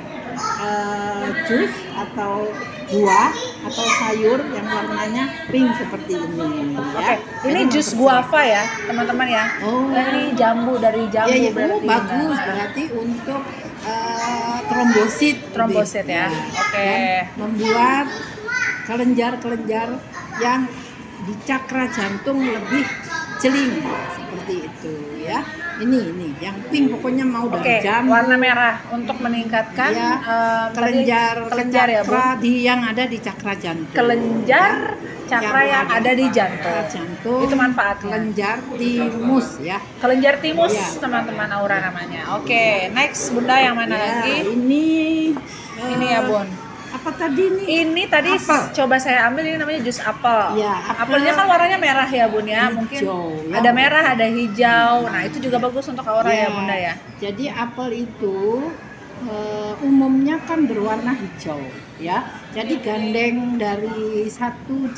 [SPEAKER 1] jus atau buah atau sayur yang warnanya pink seperti ini.
[SPEAKER 2] Oke, ini jus guava ya teman-teman ya. Ini jambu, dari jambu.
[SPEAKER 1] Ya, berarti bagus, berarti untuk trombosit
[SPEAKER 2] ya. Oke.
[SPEAKER 1] Membuat kelenjar-kelenjar yang di cakra jantung lebih celing seperti itu ya. Ini yang pink pokoknya mau dari jambu.
[SPEAKER 2] Warna merah untuk meningkatkan
[SPEAKER 1] kelenjar
[SPEAKER 2] ya Bu.
[SPEAKER 1] yang ada di cakra jantung.
[SPEAKER 2] Kelenjar cakra yang ada di jantung. Itu manfaatnya.
[SPEAKER 1] Kelenjar timus ya.
[SPEAKER 2] Kelenjar timus teman-teman Aura namanya. Oke, next Bunda yang mana lagi? Ini ya Bun.
[SPEAKER 1] Apa tadi nih?
[SPEAKER 2] Ini tadi coba saya ambil, ini namanya jus apel.
[SPEAKER 1] Ya,
[SPEAKER 2] apelnya kan warnanya merah ya Bun ya.
[SPEAKER 1] Hijau,
[SPEAKER 2] mungkin
[SPEAKER 1] ya.
[SPEAKER 2] Ada merah, ada hijau. Nah itu juga bagus untuk aura ya Bunda ya.
[SPEAKER 1] Jadi apel itu umumnya kan berwarna hijau ya. Jadi gandeng dari satu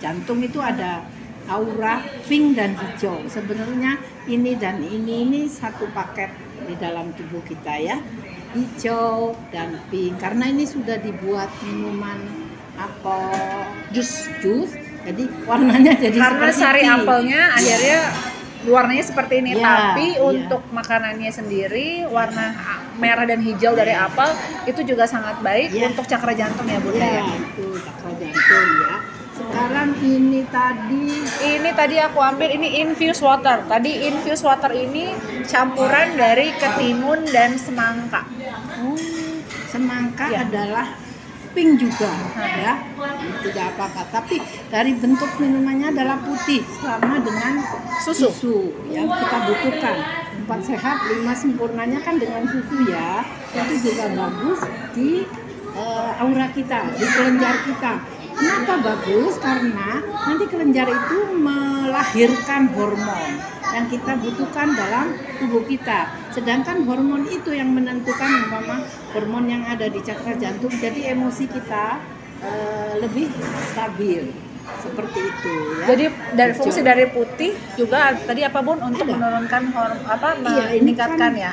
[SPEAKER 1] jantung itu ada aura pink dan hijau. Sebenarnya ini dan ini satu paket di dalam tubuh kita ya. Hijau dan pink, karena ini sudah dibuat minuman apel jus, jadi warnanya jadi
[SPEAKER 2] karena
[SPEAKER 1] seperti
[SPEAKER 2] sari apelnya akhirnya warnanya seperti ini, tapi untuk makanannya sendiri warna merah dan hijau dari apel itu juga sangat baik untuk cakra jantung ya Bunda ya.
[SPEAKER 1] Itu cakra jantung ya. Sekarang ini tadi
[SPEAKER 2] aku ambil ini infused water. Tadi infused water ini campuran dari ketimun dan semangka.
[SPEAKER 1] Semangka adalah pink juga ya. Tidak apa-apa, tapi dari bentuk minumannya adalah putih sama dengan susu yang kita butuhkan. 4 sehat 5 sempurnanya kan dengan susu ya. Itu juga bagus di aura kita, di kelenjar kita. Kenapa bagus? Karena nanti kelenjar itu melahirkan hormon yang kita butuhkan dalam tubuh kita. Sedangkan hormon itu yang menentukan umpama hormon yang ada di cakra jantung. Jadi emosi kita lebih stabil. Seperti itu ya.
[SPEAKER 2] Jadi dari fungsi dari putih juga tadi apa Bun untuk menurunkan meningkatkan
[SPEAKER 1] ini
[SPEAKER 2] ya.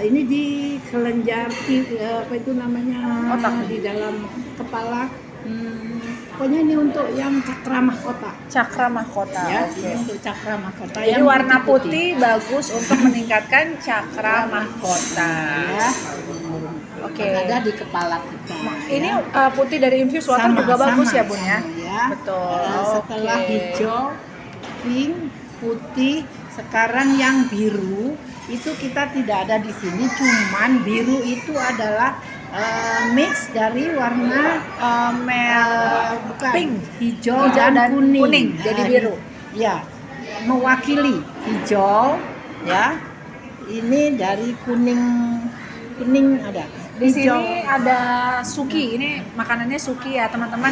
[SPEAKER 1] Ini di kelenjar apa itu namanya
[SPEAKER 2] otak
[SPEAKER 1] di dalam kepala. Pokoknya ini untuk yang cakra mahkota.
[SPEAKER 2] Cakra mahkota.
[SPEAKER 1] Ya,
[SPEAKER 2] Okay.
[SPEAKER 1] untuk cakra mahkota.
[SPEAKER 2] Jadi
[SPEAKER 1] yang
[SPEAKER 2] warna putih bagus untuk meningkatkan cakra mahkota.
[SPEAKER 1] Ya.
[SPEAKER 2] Oke.
[SPEAKER 1] Ada di kepala kita.
[SPEAKER 2] Ini
[SPEAKER 1] ya.
[SPEAKER 2] putih dari infused water juga bagus ya Bun ya.
[SPEAKER 1] Ya.
[SPEAKER 2] Betul.
[SPEAKER 1] Setelah
[SPEAKER 2] Oke.
[SPEAKER 1] hijau, pink, putih, sekarang yang biru itu kita tidak ada di sini. Cuman biru itu adalah mix dari warna bukan,
[SPEAKER 2] pink,
[SPEAKER 1] hijau dan kuning.
[SPEAKER 2] jadi biru.
[SPEAKER 1] Ya, mewakili hijau ya. Ini dari kuning ada.
[SPEAKER 2] Di
[SPEAKER 1] Hijau.
[SPEAKER 2] sini ada suki. Ini makanannya suki ya teman-teman.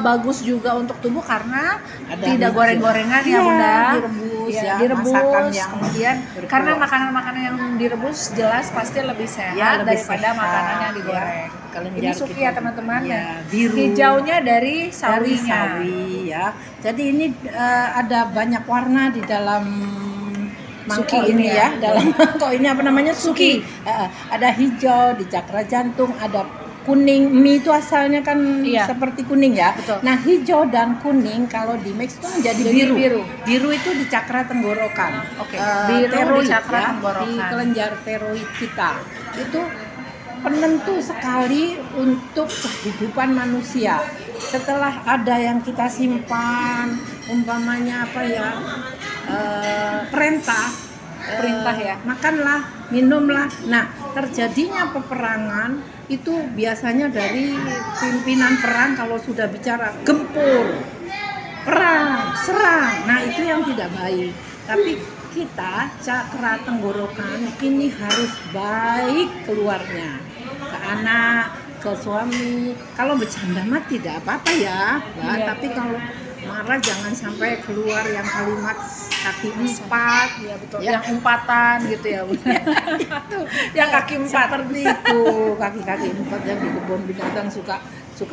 [SPEAKER 2] Bagus juga untuk tubuh karena
[SPEAKER 1] Ada
[SPEAKER 2] tidak
[SPEAKER 1] hijau.
[SPEAKER 2] goreng-gorengan ya
[SPEAKER 1] Iya,
[SPEAKER 2] Bunda.
[SPEAKER 1] direbus
[SPEAKER 2] Ya,
[SPEAKER 1] ya,
[SPEAKER 2] direbus.
[SPEAKER 1] masakan yang
[SPEAKER 2] Kemudian
[SPEAKER 1] berkuah.
[SPEAKER 2] karena makanan-makanan yang direbus jelas pasti lebih sehat
[SPEAKER 1] Ya, lebih
[SPEAKER 2] daripada
[SPEAKER 1] sehat,
[SPEAKER 2] makanan yang
[SPEAKER 1] ya.
[SPEAKER 2] digoreng.
[SPEAKER 1] Kelenjar
[SPEAKER 2] Ini suki
[SPEAKER 1] kita
[SPEAKER 2] ya teman-teman.
[SPEAKER 1] ya, biru.
[SPEAKER 2] Hijaunya dari
[SPEAKER 1] Dari
[SPEAKER 2] sawinya.
[SPEAKER 1] sawi ya. Jadi ini ada banyak warna di dalam mangkok
[SPEAKER 2] Suki
[SPEAKER 1] ini
[SPEAKER 2] ini
[SPEAKER 1] ya.
[SPEAKER 2] ya.
[SPEAKER 1] Dalam mangkok ini apa namanya? Suki. Ada hijau di cakra jantung, ada kuning. Mie itu asalnya kan
[SPEAKER 2] Iya.
[SPEAKER 1] seperti kuning ya.
[SPEAKER 2] Betul.
[SPEAKER 1] Nah, hijau dan kuning kalau di mix itu menjadi
[SPEAKER 2] Jadi
[SPEAKER 1] biru.
[SPEAKER 2] biru.
[SPEAKER 1] Biru itu di cakra tenggorokan.
[SPEAKER 2] Oke. Biru di
[SPEAKER 1] Teroid
[SPEAKER 2] cakra
[SPEAKER 1] ya,
[SPEAKER 2] tenggorokan.
[SPEAKER 1] di kelenjar teroid kita. Itu penentu sekali untuk kehidupan manusia. Setelah ada yang kita simpan, umpamanya apa ya, perintah
[SPEAKER 2] ya.
[SPEAKER 1] makanlah, minumlah. Nah, terjadinya peperangan itu biasanya dari pimpinan perang kalau sudah bicara gempur, perang, serang. Nah, itu yang tidak baik. Tapi kita cakra tenggorokan ini harus baik keluarnya ke anak, ke suami. Kalau bercanda mah tidak apa-apa ya, Mbak.
[SPEAKER 2] Iya.
[SPEAKER 1] Tapi kalau marah jangan sampai keluar yang kalimat kaki empat.
[SPEAKER 2] Iya betul.
[SPEAKER 1] Ya.
[SPEAKER 2] Yang umpatan gitu ya Bunda.
[SPEAKER 1] Itu
[SPEAKER 2] Yang kaki empat.
[SPEAKER 1] seperti itu, kaki-kaki empat yang di kebun binatang suka itu.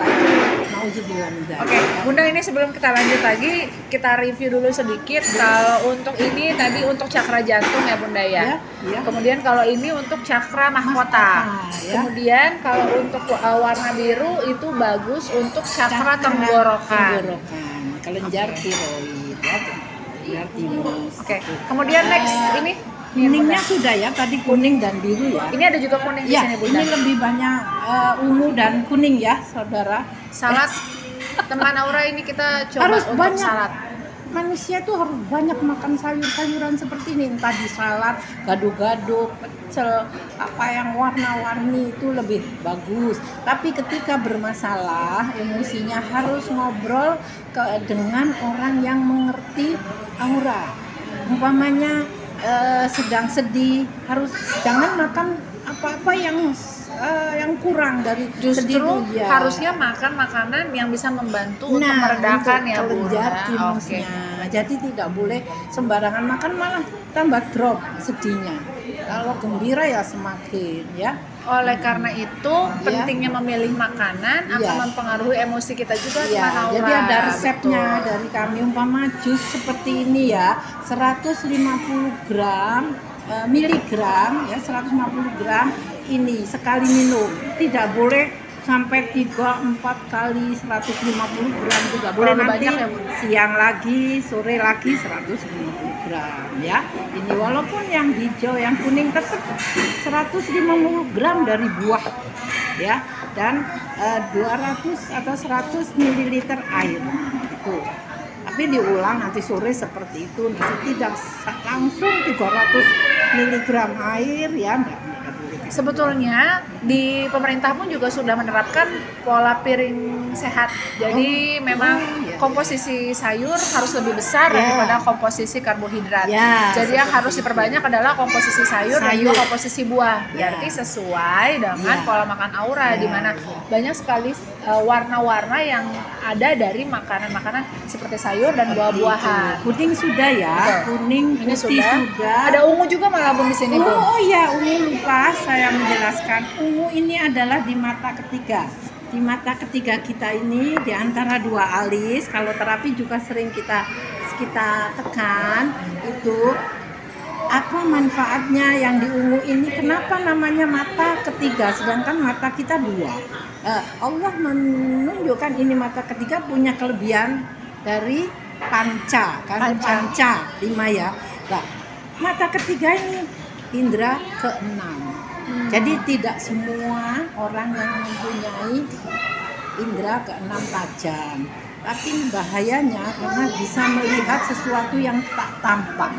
[SPEAKER 1] Nauzubillah min dzalik.
[SPEAKER 2] Oke, Bunda ini sebelum kita lanjut lagi, kita review dulu sedikit. Kalau untuk ini tadi untuk cakra jantung ya Bunda ya.
[SPEAKER 1] Ya.
[SPEAKER 2] Kemudian kalau ini untuk cakra mahkota.
[SPEAKER 1] Ya.
[SPEAKER 2] Kemudian kalau untuk warna biru itu bagus untuk cakra tenggorokan.
[SPEAKER 1] Kelenjar
[SPEAKER 2] Oke.
[SPEAKER 1] tiroid ya. Kelenjar timus.
[SPEAKER 2] Oke. Kemudian next ini
[SPEAKER 1] Kuningnya sudah ya, tadi kuning dan biru ya.
[SPEAKER 2] Ini ada juga kuning di
[SPEAKER 1] Ya,
[SPEAKER 2] sini Bunda.
[SPEAKER 1] ini lebih banyak ungu dan kuning ya, saudara.
[SPEAKER 2] Salad teman Aura ini kita coba
[SPEAKER 1] Harus
[SPEAKER 2] untuk
[SPEAKER 1] banyak.
[SPEAKER 2] salad.
[SPEAKER 1] Manusia tuh harus banyak makan sayur-sayuran seperti ini, entah di salad, gado-gado, pecel, apa yang warna-warni itu lebih bagus. Tapi ketika bermasalah, emosinya harus ngobrol dengan orang yang mengerti aura. Umpamanya sedang sedih, harus jangan makan apa-apa yang kurang dari sedih
[SPEAKER 2] Justru
[SPEAKER 1] itu, ya.
[SPEAKER 2] harusnya makan makanan yang bisa membantu untuk meredakan
[SPEAKER 1] untuk
[SPEAKER 2] ya Bunda.
[SPEAKER 1] kelenjar timusnya. Jadi tidak boleh sembarangan makan, malah tambah drop sedihnya. Kalau gembira ya semakin ya.
[SPEAKER 2] Oleh karena itu pentingnya memilih makanan akan mempengaruhi emosi kita juga
[SPEAKER 1] Ya,
[SPEAKER 2] teman Aura.
[SPEAKER 1] jadi ada resepnya
[SPEAKER 2] Betul.
[SPEAKER 1] dari kami, umpama jus seperti ini ya, 150 gram miligram ya, 150 gram ini sekali minum. Tidak boleh sampai 3-4 kali 150 gram, juga boleh.
[SPEAKER 2] Terlalu
[SPEAKER 1] Nanti
[SPEAKER 2] banyak ya, Bu?
[SPEAKER 1] siang lagi, sore lagi 150 gram ya. Ini walaupun yang hijau, yang kuning tetap 150 gram dari buah ya, dan 200 atau 100 ml air itu. Tapi diulang nanti sore seperti itu, nanti tidak langsung 300 mg air ya, enggak boleh.
[SPEAKER 2] Sebetulnya di pemerintah pun juga sudah menerapkan pola piring sehat. Jadi memang komposisi sayur harus lebih besar daripada komposisi karbohidrat. Jadi yang harus diperbanyak adalah komposisi sayur dan juga komposisi buah. Berarti sesuai dengan pola makan Aura, di mana banyak sekali warna-warna yang ada dari makanan-makanan seperti sayur dan buah-buahan.
[SPEAKER 1] Kuning sudah ya.
[SPEAKER 2] Betul.
[SPEAKER 1] Kuning
[SPEAKER 2] Ini
[SPEAKER 1] putih sudah.
[SPEAKER 2] Ada ungu juga malah Bun di sini, Bun.
[SPEAKER 1] Oh iya, ungu lupa saya menjelaskan. Ungu ini adalah di mata ketiga. Di mata ketiga kita ini di antara dua alis, kalau terapi juga sering kita tekan itu apa manfaatnya yang di ungu ini, kenapa namanya mata ketiga sedangkan mata kita dua. Allah menunjukkan ini mata ketiga punya kelebihan dari panca kan, panca 5 ya. Nah, mata ketiga ini indera keenam. Jadi tidak semua orang yang mempunyai indera keenam tajam, tapi bahayanya karena bisa melihat sesuatu yang tak tampak,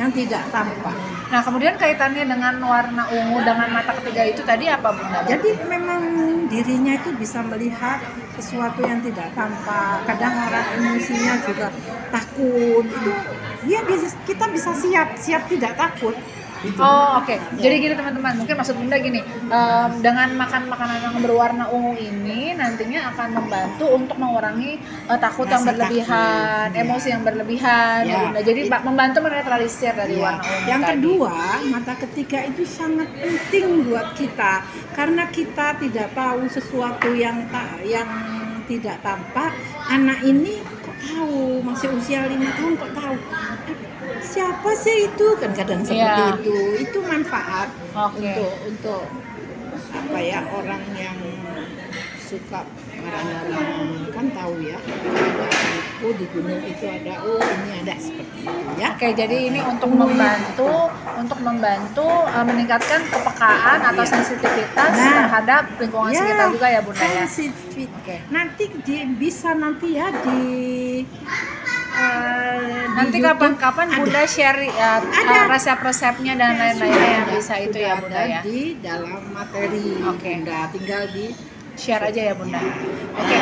[SPEAKER 1] yang tidak tampak.
[SPEAKER 2] Nah, kemudian kaitannya dengan warna ungu dengan mata ketiga itu tadi apa, Bunda?
[SPEAKER 1] Jadi memang dirinya itu bisa melihat sesuatu yang tidak tampak. Kadang orang emosinya juga takut, itu kita bisa siap tidak takut. Gitu.
[SPEAKER 2] Oh oke. Jadi gini teman-teman, mungkin maksud Bunda gini, dengan makan makanan yang berwarna ungu ini nantinya akan membantu untuk mengurangi takut yang berlebihan, emosi yang berlebihan, ya Bunda. Jadi membantu menetralisir dari warna ungu.
[SPEAKER 1] Yang kedua, mata ketiga itu sangat penting buat kita karena kita tidak tahu sesuatu yang tidak tampak. Anak ini kok tahu, masih usia 5 tahun kok tahu. Siapa sih itu, kan kadang seperti itu manfaat untuk apa ya, orang yang suka marah-marah kan tahu ya, ada di gunung itu ada, ini ada seperti itu ya.
[SPEAKER 2] Oke, jadi ini untuk membantu meningkatkan kepekaan atau sensitivitas terhadap lingkungan sekitar juga ya Bunda ya.
[SPEAKER 1] Nanti bisa ya
[SPEAKER 2] nanti kapan-kapan Bunda share resep-resepnya dan lain-lainnya yang bisa itu ya Bunda ya.
[SPEAKER 1] Di dalam materi Bunda, tinggal di
[SPEAKER 2] share aja ya Bunda. Oke.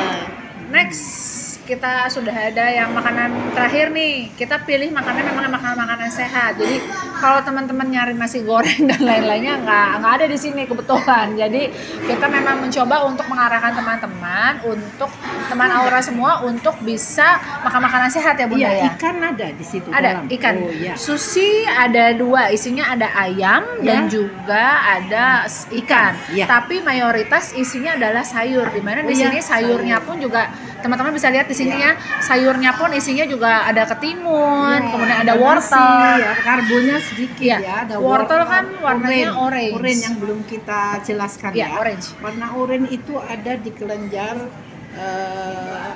[SPEAKER 2] Next kita sudah ada yang makanan terakhir nih. Kita pilih makanannya memang makanan sehat. Jadi kalau teman-teman nyari nasi goreng dan lain-lainnya nggak ada di sini kebetulan. Jadi kita memang mencoba untuk mengarahkan teman-teman, untuk teman Aura semua untuk bisa makan makanan sehat ya Bunda ya.
[SPEAKER 1] Ikan ada di situ.
[SPEAKER 2] Ada dalam. Ikan. Sushi ada 2, isinya ada ayam dan juga ada ikan. Tapi mayoritas isinya adalah sayur. Dimana di sini sayurnya pun juga teman-teman bisa lihat di sini ya, sayurnya pun isinya juga ada ketimun, kemudian ada wortel,
[SPEAKER 1] karbonnya sedikit ada
[SPEAKER 2] wortel kan warnanya orange
[SPEAKER 1] yang belum kita jelaskan ya.
[SPEAKER 2] Orange.
[SPEAKER 1] Warna orange itu ada di kelenjar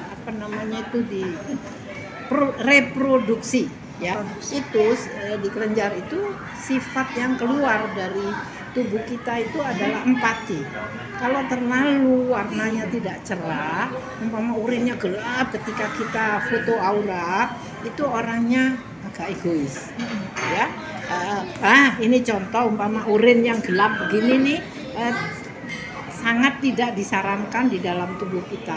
[SPEAKER 1] apa namanya itu di reproduksi ya. Itu di kelenjar itu sifat yang keluar dari tubuh kita itu adalah empati. Kalau terlalu warnanya tidak cerah, umpama urinnya gelap ketika kita foto Aura, itu orangnya agak egois. Ya. Ini contoh umpama urin yang gelap begini nih, sangat tidak disarankan di dalam tubuh kita.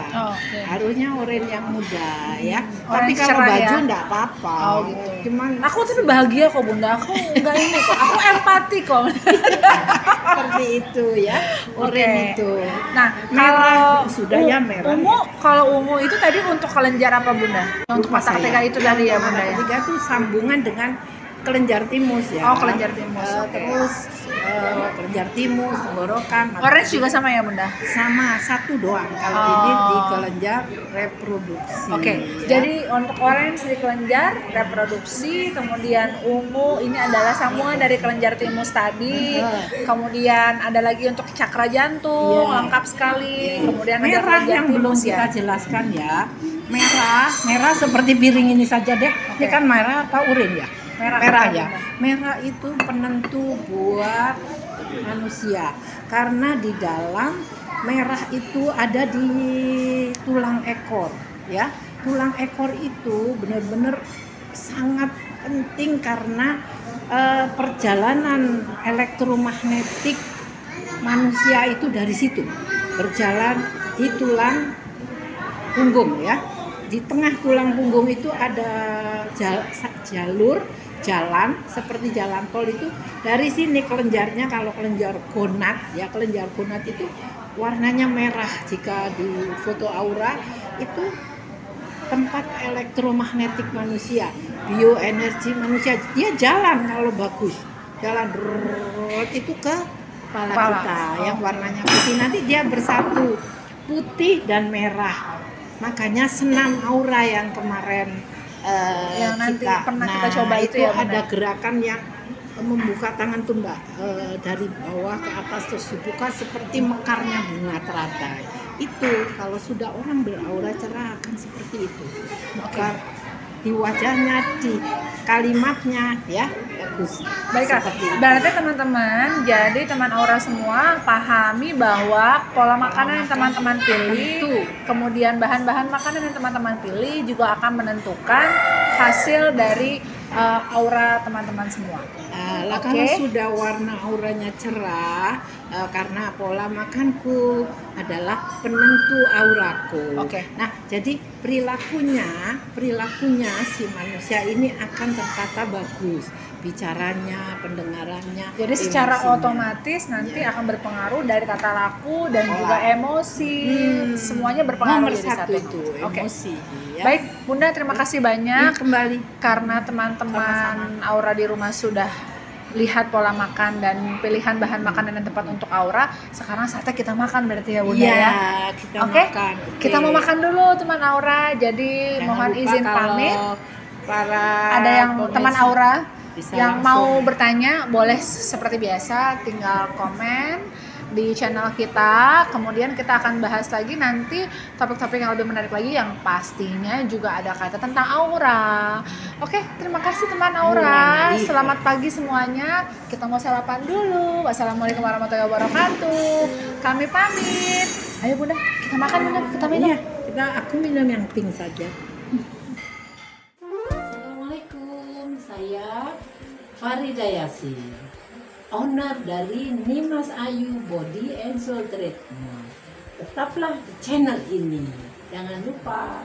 [SPEAKER 1] Harusnya urin yang muda ya. Tapi kalau baju enggak apa-apa.
[SPEAKER 2] Gitu.
[SPEAKER 1] Cuman
[SPEAKER 2] aku tuh bahagia kok Bunda. Aku enggak ini kok. Aku empati kok.
[SPEAKER 1] Seperti itu ya. Urin itu.
[SPEAKER 2] Nah,
[SPEAKER 1] merah sudah ya merah.
[SPEAKER 2] Ungu, kalau ungu itu tadi untuk kelenjar apa Bunda? Untuk mata ketiga itu tadi ya Bunda ya.
[SPEAKER 1] Ketiga itu sambungan dengan kelenjar timus ya.
[SPEAKER 2] Kelenjar timus.
[SPEAKER 1] Terus kelenjar timus, tenggorokan.
[SPEAKER 2] Orange juga sama ya Bunda?
[SPEAKER 1] Sama, satu doang. Kalau ini di kelenjar reproduksi.
[SPEAKER 2] Jadi untuk orange di kelenjar reproduksi, kemudian ungu ini adalah sambungan dari kelenjar timus tadi. Kemudian ada lagi untuk cakra jantung, lengkap sekali. Kemudian
[SPEAKER 1] merah yang belum kita jelaskan ya. Merah seperti piring ini saja deh. Ini kan merah apa urin ya? Merah ya. Merah itu penentu buat manusia karena di dalam merah itu ada di tulang ekor ya. Tulang ekor itu benar-benar sangat penting karena perjalanan elektromagnetik manusia itu dari situ berjalan di tulang punggung ya. Di tengah tulang punggung itu ada jalur jalan seperti jalan tol itu, dari sini kelenjarnya, kalau kelenjar gonad ya, kelenjar gonad itu warnanya merah. Jika di foto aura itu tempat elektromagnetik manusia, bioenergi manusia, dia jalan kalau bagus, jalan itu ke kepala kita yang warnanya putih, nanti dia bersatu putih dan merah. Makanya senam aura yang kemarin
[SPEAKER 2] yang nanti pernah kita coba itu ya,
[SPEAKER 1] ada gerakan yang membuka tangan tuh Mbak, dari bawah ke atas terus dibuka seperti mekarnya bunga teratai. Itu kalau sudah orang beraura cerah akan seperti itu, mekar di wajahnya, di kalimatnya, ya bagus.
[SPEAKER 2] Baiklah, berarti teman-teman, jadi teman aura semua pahami bahwa pola makanan yang teman-teman pilih, kemudian bahan-bahan makanan yang teman-teman pilih juga akan menentukan hasil dari aura teman-teman semua.
[SPEAKER 1] Kalau sudah warna auranya cerah, karena pola makanku adalah penentu auraku. Nah, jadi perilakunya si manusia ini akan tertata bagus, bicaranya, pendengarannya.
[SPEAKER 2] Jadi secara otomatis nanti akan berpengaruh dari tata laku dan juga emosi, semuanya berpengaruh.
[SPEAKER 1] Nomor satu itu emosi.
[SPEAKER 2] Ya. Baik, Bunda, terima kasih banyak
[SPEAKER 1] kembali
[SPEAKER 2] karena teman-teman aura di rumah sudah lihat pola makan dan pilihan bahan makanan yang tepat untuk aura. Sekarang saatnya kita makan berarti ya Bunda ya.
[SPEAKER 1] Kita makan.
[SPEAKER 2] Kita mau makan dulu teman aura. Jadi mohon izin pamit. Ada yang teman aura yang mau bertanya boleh seperti biasa tinggal komen di channel kita, kemudian kita akan bahas lagi nanti topik-topik yang lebih menarik lagi yang pastinya juga ada kaitan tentang aura. Oke, terima kasih teman aura. Selamat pagi semuanya. Kita mau sarapan dulu. Wassalamualaikum warahmatullahi wabarakatuh. Kami pamit. Ayo Bunda, kita makan Bunda, kita minum.
[SPEAKER 1] Aku minum yang pink saja.
[SPEAKER 3] Assalamualaikum, saya Farida Yasin, owner dari Nimas Ayu Body and Soul Treatment. Tetaplah di channel ini, jangan lupa.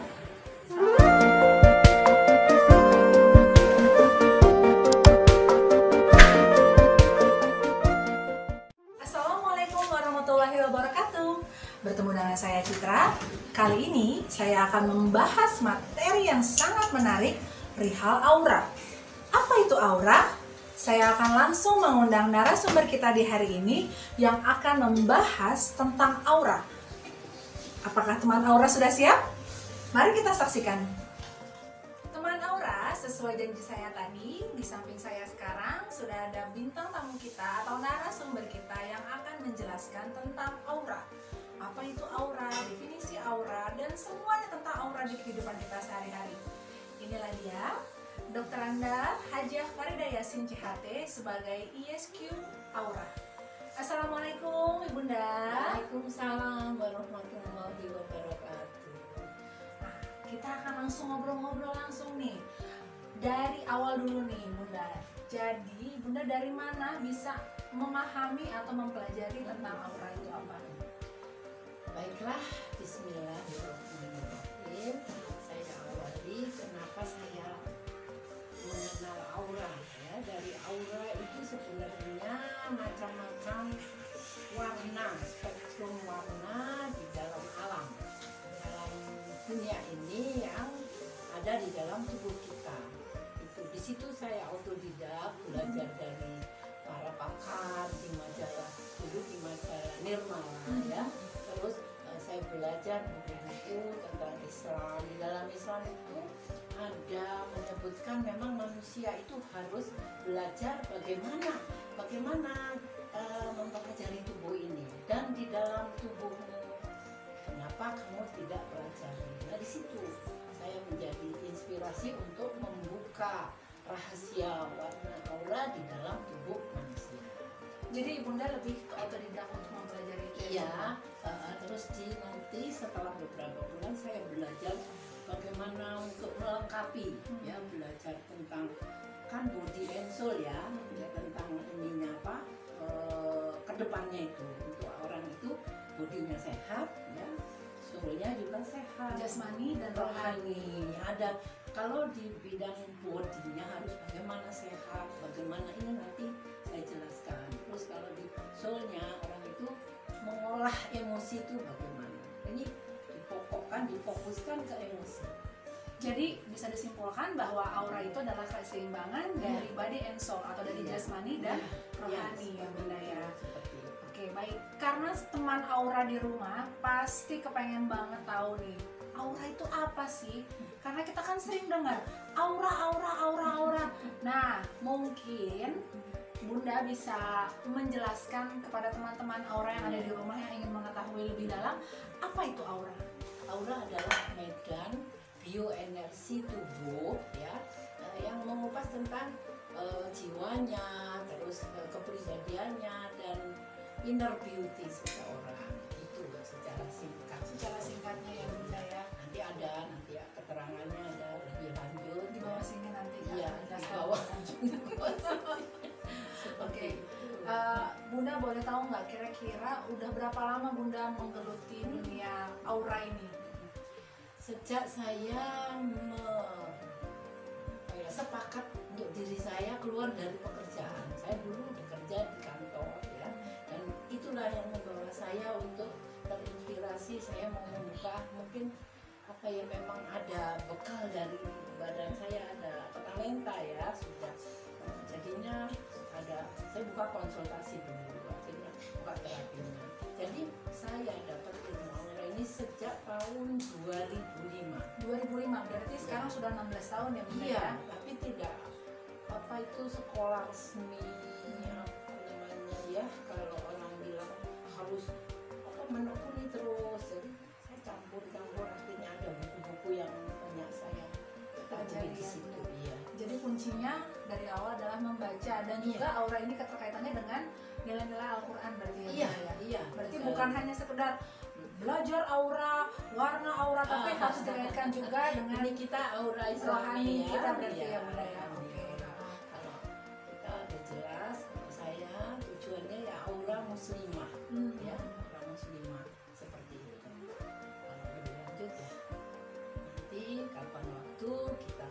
[SPEAKER 2] Assalamualaikum warahmatullahi wabarakatuh. Bertemu dengan saya Citra. Kali ini saya akan membahas materi yang sangat menarik perihal aura. Apa itu aura? Saya akan langsung mengundang narasumber kita di hari ini yang akan membahas tentang aura. Apakah teman aura sudah siap? Mari kita saksikan. Teman aura, sesuai janji saya tadi, di samping saya sekarang sudah ada bintang tamu kita atau narasumber kita yang akan menjelaskan tentang aura. Apa itu aura, definisi aura, dan semuanya tentang aura di kehidupan kita sehari-hari. Inilah dia, Dr. Anda Hajah Farida Yasin CHT sebagai ISQ Aura. Assalamualaikum Ibunda.
[SPEAKER 3] Waalaikumsalam warahmatullahi wabarakatuh.
[SPEAKER 2] Nah, kita akan langsung ngobrol-ngobrol langsung nih. Dari awal dulu nih Bunda. Jadi Bunda dari mana bisa memahami atau mempelajari tentang aura itu apa?
[SPEAKER 3] Baiklah, bismillahirrahmanirrahim. Saya awali kenapa saya mengenal aura ya. Dari aura itu sebenarnya macam-macam warna, spektrum warna di dalam alam, dalam dunia ini yang ada di dalam tubuh kita. Itu di situ saya otodidak belajar dari para pakar di majalah, dulu di majalah Nirmala ya. Terus saya belajar buku tentang Islam. Di dalam Islam itu ada menyebutkan memang manusia itu harus belajar bagaimana mempelajari tubuh ini, dan di dalam tubuhmu kenapa kamu tidak pelajari. Nah, di situ saya menjadi inspirasi untuk membuka rahasia warna aura di dalam tubuh manusia.
[SPEAKER 2] Jadi Bunda lebih ke otodidak untuk mempelajari itu.
[SPEAKER 3] Iya, terus nanti setelah beberapa bulan saya belajar bagaimana untuk melengkapi, ya, belajar tentang kan body and soul ya, tentang ininya apa, kedepannya itu untuk orang itu bodinya sehat, ya, soulnya juga sehat,
[SPEAKER 2] jasmani dan rohani.
[SPEAKER 3] rohani. Ada kalau di bidang bodinya harus bagaimana sehat, bagaimana ini nanti saya jelaskan. Terus kalau di soulnya orang itu mengolah emosi itu bagaimana. Ini dipokokkan, difokuskan ke emosi.
[SPEAKER 2] Jadi bisa disimpulkan bahwa aura itu adalah keseimbangan dari body and soul atau dari jasmani dan rohani ya Bunda ya.
[SPEAKER 3] Seperti itu.
[SPEAKER 2] Oke baik, karena teman aura di rumah pasti kepengen banget tahu nih aura itu apa sih? Karena kita kan sering dengar aura. Nah mungkin Bunda bisa menjelaskan kepada teman-teman aura yang ada di rumah yang ingin mengetahui lebih dalam apa itu aura?
[SPEAKER 3] Aura adalah medan bioenergi tubuh ya, yang mengupas tentang jiwanya, terus kepribadiannya dan inner beauty seseorang. Itu secara singkat.
[SPEAKER 2] Secara singkatnya ya Bunda ya.
[SPEAKER 3] Nanti ya keterangannya ada lebih lanjut
[SPEAKER 2] Di bawah sini nanti
[SPEAKER 3] Iya,
[SPEAKER 2] ada
[SPEAKER 3] di bawah.
[SPEAKER 2] Oke. Bunda boleh tahu nggak kira-kira udah berapa lama Bunda menggeluti dunia aura ini?
[SPEAKER 3] Sejak saya sepakat untuk diri saya keluar dari pekerjaan. Saya dulu bekerja di kantor ya, dan itulah yang membawa saya untuk terinspirasi. Saya mau membuka mungkin apa ya, memang ada bekal dari badan saya, ada talenta ya sudah. Jadinya saya buka konsultasi dulu, akhirnya buka terapinya. Jadi saya dapat ilmu aura ini sejak tahun 2005.
[SPEAKER 2] 2005 berarti sekarang sudah 16 tahun ya Bunda
[SPEAKER 3] Iya,
[SPEAKER 2] ya?
[SPEAKER 3] tapi tidak apa itu sekolah resmi apa namanya ya, kalau orang bilang harus apa menekuni terus. Jadi saya campur akhirnya ada buku-buku yang banyak saya pelajari di situ. Iya.
[SPEAKER 2] Jadi kuncinya dari awal adalah membaca dan juga aura ini keterkaitannya dengan nilai-nilai Al-Quran berarti ya
[SPEAKER 3] Iya,
[SPEAKER 2] Bunda ya?
[SPEAKER 3] iya.
[SPEAKER 2] Berarti
[SPEAKER 3] betul.
[SPEAKER 2] bukan hanya sekedar belajar aura, warna aura, tapi harus dikaitkan juga dengan
[SPEAKER 3] ini kita aura
[SPEAKER 2] rohani
[SPEAKER 3] Islami ya.
[SPEAKER 2] kita berarti
[SPEAKER 3] Iya,
[SPEAKER 2] ya Bunda ya.
[SPEAKER 3] rohani.
[SPEAKER 2] Oke.
[SPEAKER 3] Kalau kita udah jelas, kalau saya tujuannya ya aura muslimah. Ya, aura muslimah seperti itu. Kalau lebih lanjut ya, nanti kapan waktu kita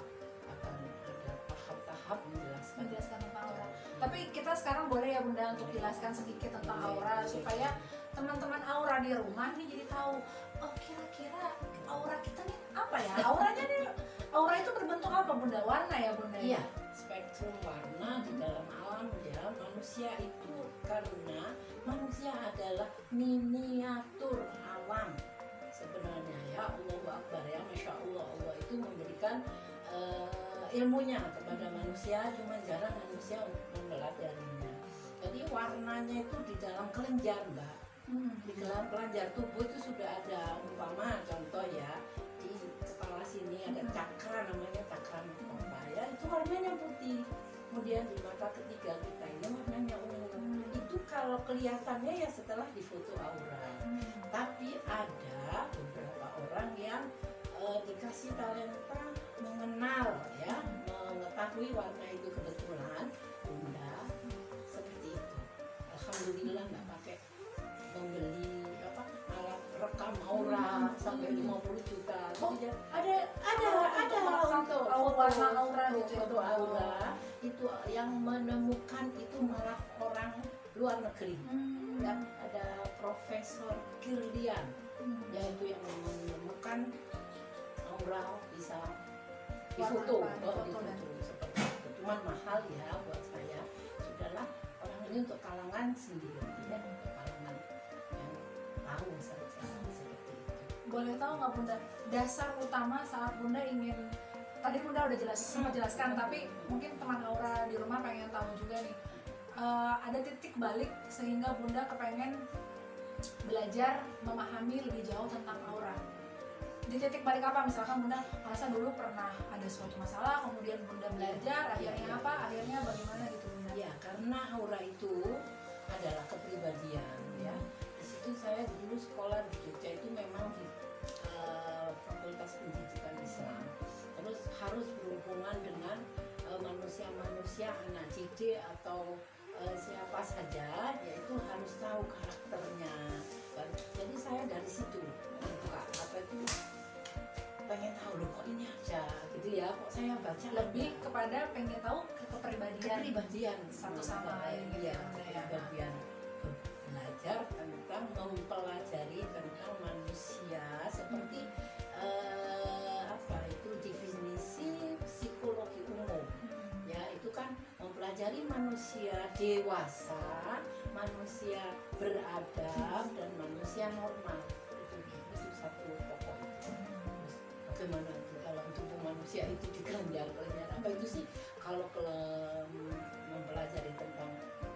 [SPEAKER 3] akan ada tahap-tahap menjelaskan
[SPEAKER 2] tentang aura. Tapi kita sekarang boleh ya Bunda untuk jelaskan sedikit tentang aura supaya teman-teman aura di rumah nih jadi tahu, oh kira-kira aura kita nih apa ya? Auranya nih, aura itu berbentuk apa Bunda? Warna ya Bunda?
[SPEAKER 3] Iya, spektrum warna di dalam alam ya. Manusia itu karena manusia adalah miniatur alam sebenarnya ya. Allahu Akbar ya, Masya Allah. Allah itu memberikan ilmunya kepada manusia, cuma jarang manusia mempelajarinya. Jadi warnanya itu di dalam kelenjar Mbak. Di dalam kelenjar tubuh itu sudah ada, umpama contoh ya, di kepala sini ada cakra, namanya cakra mahkota ya, itu warnanya putih. Kemudian di mata ketiga kita ini warnanya ungu. Itu kalau kelihatannya ya setelah difoto aura. Tapi ada beberapa orang yang dikasih talenta mengenal ya, mengetahui warna itu kebetulan Bunda seperti itu. Alhamdulillah nggak pakai membeli alat rekam aura sampai 50 juta.
[SPEAKER 2] Oh,
[SPEAKER 3] Jadi
[SPEAKER 2] ada
[SPEAKER 3] untuk
[SPEAKER 2] warna aura gitu ya,
[SPEAKER 3] foto aura itu yang menemukan itu malah orang luar negeri. Ya, ada Profesor Kirlian yaitu yang menemukan aura bisa difoto, seperti itu. Cuman mahal ya buat saya. Sudahlah, orang ini untuk kalangan sendiri ya, untuk kalangan yang tahu saja seperti itu.
[SPEAKER 2] Boleh tahu nggak Bunda, dasar utama saat Bunda ingin, tadi Bunda udah sempat jelaskan, tapi mungkin teman aura di rumah pengen tahu juga nih, ada titik balik sehingga Bunda kepengen belajar memahami lebih jauh tentang aura. Di titik balik apa? Misalkan Bunda merasa dulu pernah ada suatu masalah, kemudian Bunda belajar, akhirnya apa? Akhirnya bagaimana gitu Bunda?
[SPEAKER 3] Ya, karena aura itu adalah kepribadian ya. Di situ saya dulu sekolah di Jogja itu memang di Fakultas Pendidikan Islam. Terus harus berhubungan dengan manusia-manusia, anak didik atau siapa saja, yaitu harus tahu karakternya. Jadi saya dari situ membuka ya, kok saya baca
[SPEAKER 2] lebih kepada pengen tahu
[SPEAKER 3] kepribadian
[SPEAKER 2] satu sama lain gitu
[SPEAKER 3] ya,
[SPEAKER 2] ya.
[SPEAKER 3] kepribadian, belajar tentang mempelajari tentang manusia seperti apa itu definisi psikologi umum ya, itu kan mempelajari manusia dewasa, manusia beradab, dan manusia normal. Itu satu pokok. Bagaimana itu dalam tubuh manusia itu diganjar-ganjar apa itu sih, kalau mempelajari tentang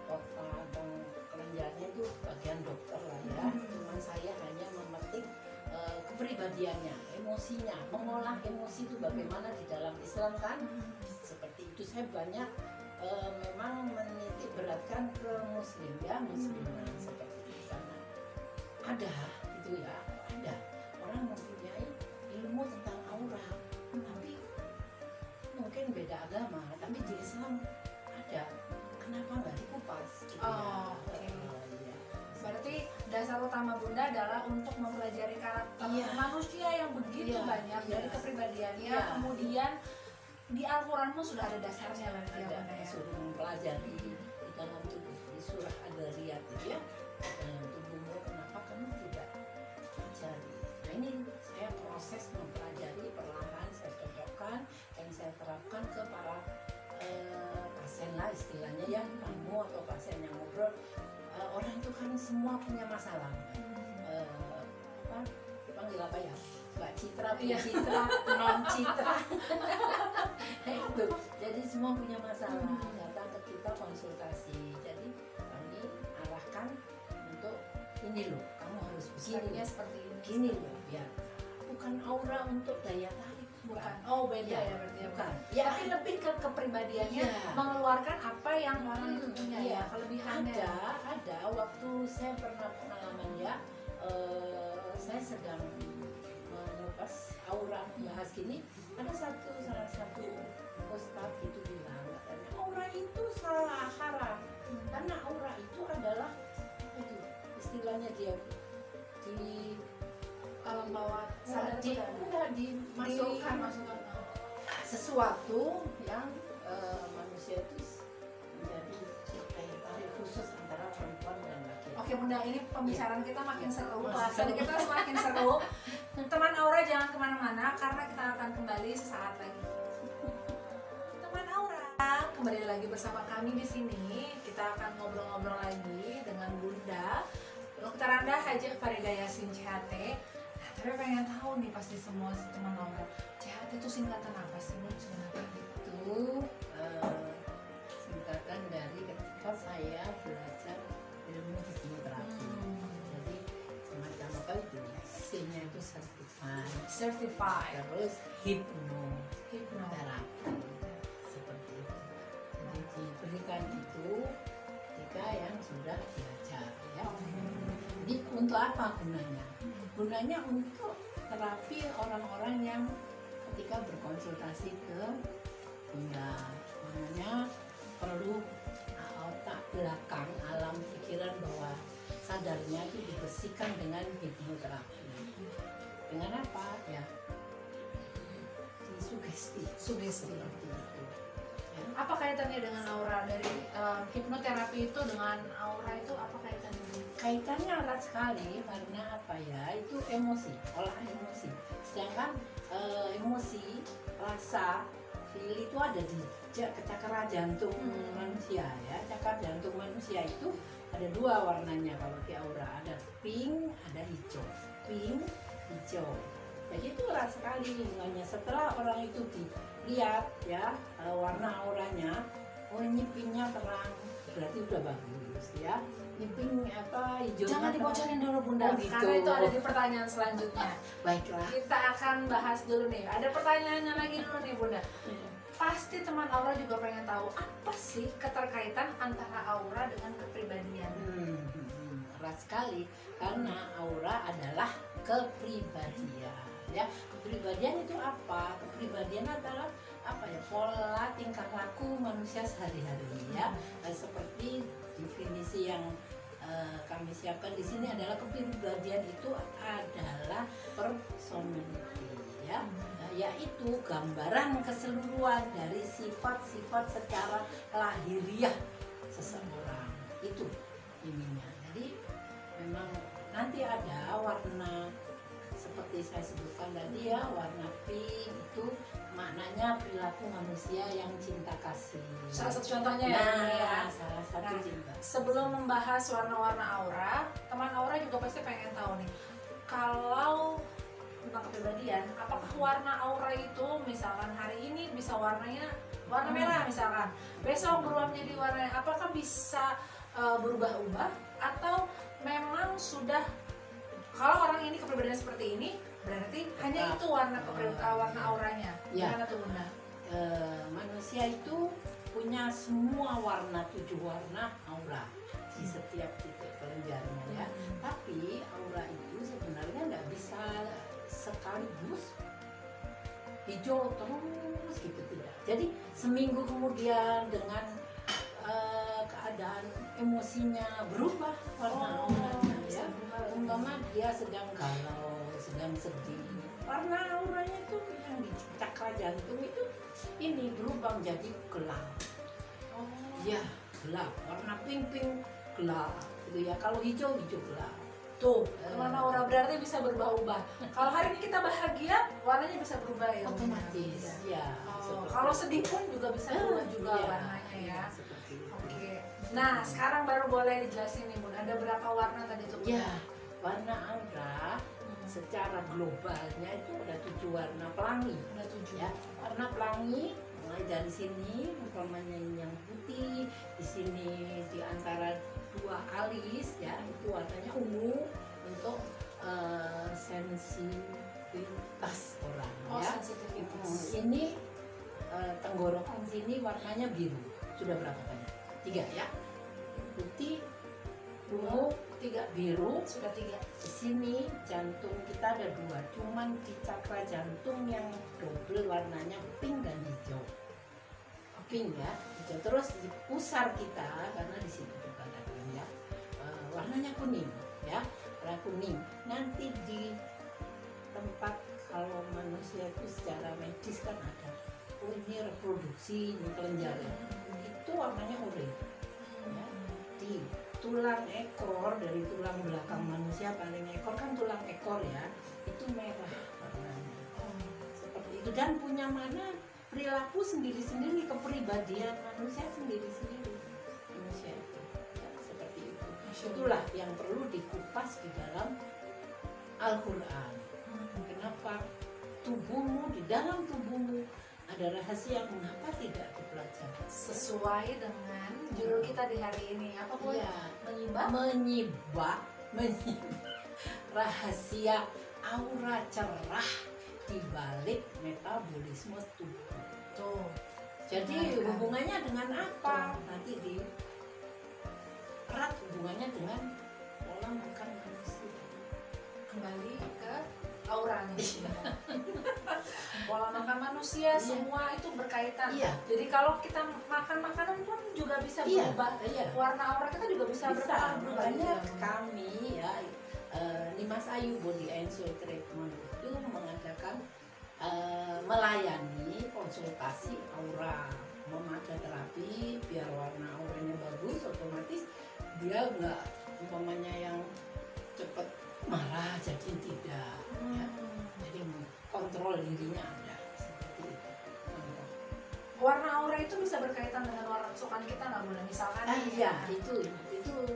[SPEAKER 3] otak atau kelenjarnya itu bagian dokter lah ya. Cuman saya hanya memetik kepribadiannya, emosinya, mengolah emosi itu bagaimana di dalam Islam kan, seperti itu. Saya banyak memang menitik beratkan ke muslim ya, muslimah seperti itu, karena ada itu ya, ada orang mempunyai ilmu tentang aura, tapi mungkin beda agama, tapi di Islam ada, kenapa nggak dikupas gitu ya. Ya.
[SPEAKER 2] Berarti dasar utama Bunda adalah untuk mempelajari karakter manusia yang begitu banyak dari kepribadiannya, kemudian di Al-Quran pun sudah ada dasarnya berarti ya Bunda ya.
[SPEAKER 3] Suruh mempelajari di dalam tubuh, di surah Ad-Dariyat ya, dalam tubuhmu kenapa kamu tidak pelajari. Nah ini saya proses mempelajari perlahan, saya cocokkan dan saya terapkan ke para pasien lah istilahnya ya, kamu atau pasien yang ngobrol. Orang itu kan semua punya masalah. Apa dipanggil apa ya? Mbak Citra, punya Citra, non Citra. Itu. Jadi semua punya masalah. Datang ke kita konsultasi. Jadi kami arahkan untuk ini loh, kamu harus begini.
[SPEAKER 2] Seperti ini.
[SPEAKER 3] Gini loh, ya. Bukan aura untuk daya tarik.
[SPEAKER 2] Bukan. Oh beda ya berarti ya.
[SPEAKER 3] Bukan.
[SPEAKER 2] Ya, tapi lebih ke kepribadiannya, mengeluarkan apa yang orang itu punya ya, kelebihannya.
[SPEAKER 3] Ada waktu saya pernah pengalaman ya, saya sedang mengupas aura, bahas gini, ada salah satu ustadz itu bilang katanya aura itu salah haram, karena aura itu adalah itu istilahnya dia di
[SPEAKER 2] alam bawah sadar
[SPEAKER 3] dimasukkan sesuatu yang manusia itu menjadi daya tarik khusus antara perempuan dan laki-laki.
[SPEAKER 2] Oke Bunda, ini pembicaraan kita makin seru, bahasan kita semakin seru. Teman Aura jangan kemana-mana karena kita akan kembali sesaat lagi. Teman Aura, kembali lagi bersama kami di sini. Kita akan ngobrol-ngobrol lagi dengan Bunda Dr. Anda Hajah Farida Yasin CHT. Tapi pengen tahu nih pasti semua teman Aura, CHT itu singkatan apa sih Bu sebenarnya?
[SPEAKER 3] Itu singkatan dari ketika saya belajar ilmu hipnoterapi. Jadi semacam apa itu? C-nya itu certified. Terus hipnoterapi. Seperti itu. Jadi diberikan itu ketika yang sudah belajar ya. Jadi untuk apa gunanya? Gunanya untuk terapi orang-orang yang ketika berkonsultasi ke Bunda, makanya perlu otak belakang, alam pikiran bawah sadarnya itu dibersihkan dengan hipnoterapi. Dengan apa ya? Sugesti. Itu. Ya.
[SPEAKER 2] Apa kaitannya dengan aura dari hipnoterapi itu dengan aura itu apa kaitannya?
[SPEAKER 3] Kaitannya erat sekali karena apa ya? Itu emosi, olah emosi. Sedangkan emosi, rasa, feel itu ada di cakra jantung manusia ya. Cakra jantung manusia itu ada dua warnanya kalau di aura, ada pink, ada hijau. Pink, hijau. Jadi itu erat sekali hubungannya. Setelah orang itu dilihat ya warna auranya, oh ini pinknya terang, berarti udah bagus ya. Ini pink apa hijau.
[SPEAKER 2] Jangan dibocorin dulu Bunda,
[SPEAKER 3] gitu.
[SPEAKER 2] karena itu ada di pertanyaan selanjutnya.
[SPEAKER 3] Baiklah.
[SPEAKER 2] Kita akan bahas dulu nih. Ada pertanyaannya lagi dulu nih Bunda. Pasti teman Aura juga pengen tahu apa sih keterkaitan antara aura dengan kepribadian.
[SPEAKER 3] Erat sekali karena aura adalah kepribadian ya. Kepribadian itu apa? Kepribadian adalah apa ya, pola tingkah laku manusia sehari-hari ya. Seperti definisi yang kami siapkan di sini adalah kepribadian itu adalah personality ya. yaitu gambaran keseluruhan dari sifat-sifat secara lahiriah seseorang. Itu ininya. Jadi memang nanti ada warna seperti saya sebutkan tadi ya, warna pink itu maknanya perilaku manusia yang cinta kasih.
[SPEAKER 2] Salah satu contohnya ya.
[SPEAKER 3] Salah satu cinta.
[SPEAKER 2] Sebelum membahas warna-warna aura, teman aura juga pasti pengen tahu nih, kalau tentang kepribadian, apakah warna aura itu misalkan hari ini bisa warnanya warna merah misalkan, besok berubah menjadi warna, apakah bisa berubah-ubah atau memang sudah, kalau orang ini kepribadian seperti ini berarti hanya itu warna warna auranya?
[SPEAKER 3] Ya.
[SPEAKER 2] Gimana tuh Bunda?
[SPEAKER 3] Manusia itu punya semua warna, 7 warna aura di setiap titik kelenjarnya ya. Tapi aura itu sebenarnya nggak bisa sekaligus hijau terus gitu, tidak. Jadi seminggu kemudian dengan keadaan emosinya berubah warna auranya ya. Umpama dia sedang galau, sedang sedih, warna auranya itu yang di cakra jantung itu ini berubah menjadi gelap. Ya, gelap. Warna pink gelap gitu ya. Kalau hijau gelap.
[SPEAKER 2] Tuh, warna aura berarti bisa berubah-ubah. Kalau hari ini kita bahagia, warnanya bisa berubah ya?
[SPEAKER 3] Otomatis, ya.
[SPEAKER 2] Kalau sedih pun juga bisa berubah juga
[SPEAKER 3] iya,
[SPEAKER 2] warnanya ya.
[SPEAKER 3] Seperti itu.
[SPEAKER 2] Oke. Nah, sekarang baru boleh dijelasin nih Bun, ada berapa warna tadi tuh?
[SPEAKER 3] Ya, warna aura secara globalnya itu ada 7 warna pelangi.
[SPEAKER 2] Ada 7
[SPEAKER 3] Ya, warna pelangi mulai dari sini, umpamanya yang putih, di sini di antara 2 alis ya, itu warnanya ungu untuk sensitivitas orang ya.
[SPEAKER 2] Sensitivitas.
[SPEAKER 3] Ini tenggorokan sini warnanya biru. Sudah berapa banyak? 3 ya. Putih, ungu, 3 biru.
[SPEAKER 2] Sudah 3.
[SPEAKER 3] Di sini jantung kita ada 2, cuman di cakra jantung yang double warnanya pink dan hijau. Pink ya, hijau. Terus di pusar kita, karena di situ juga ada ya, warnanya kuning ya, warna kuning. Nanti di tempat kalau manusia itu secara medis kan ada, oh ini reproduksi, ini kelenjar, itu warnanya oranye. Ya. Di tulang ekor, dari tulang belakang manusia paling ekor kan tulang ekor ya, itu merah warnanya. Seperti itu, dan punya mana perilaku sendiri-sendiri, kepribadian manusia sendiri-sendiri. Manusia itu ya, seperti itu. Itulah yang perlu dikupas di dalam Al-Quran. Kenapa tubuhmu, di dalam tubuhmu ada rahasia, mengapa tidak dipelajari?
[SPEAKER 2] Sesuai dengan judul kita di hari ini, apa Bun?
[SPEAKER 3] Ya,
[SPEAKER 2] Menyibak
[SPEAKER 3] rahasia aura cerah di balik metabolisme tubuh.
[SPEAKER 2] tuh.
[SPEAKER 3] Jadi
[SPEAKER 2] Benar, kan?
[SPEAKER 3] hubungannya dengan apa? Nanti di erat hubungannya dengan pola makan manusia.
[SPEAKER 2] Kembali ke aura nih. Pola makan manusia semua itu berkaitan.
[SPEAKER 3] Iya.
[SPEAKER 2] Jadi kalau kita makan makanan pun juga bisa
[SPEAKER 3] Iya,
[SPEAKER 2] berubah.
[SPEAKER 3] iya.
[SPEAKER 2] Warna aura kita juga bisa berubah.
[SPEAKER 3] Makanya kami ya, Nimas Ayu Body and Soul Treatment itu mengadakan melayani konsultasi aura, memakai terapi biar warna auranya bagus, otomatis dia nggak umpamanya yang cepet marah jadi tidak ya. Jadi kontrol dirinya ada seperti itu.
[SPEAKER 2] Warna aura itu bisa berkaitan dengan warna kesukaan kita nggak boleh misalkan?
[SPEAKER 3] Iya, itu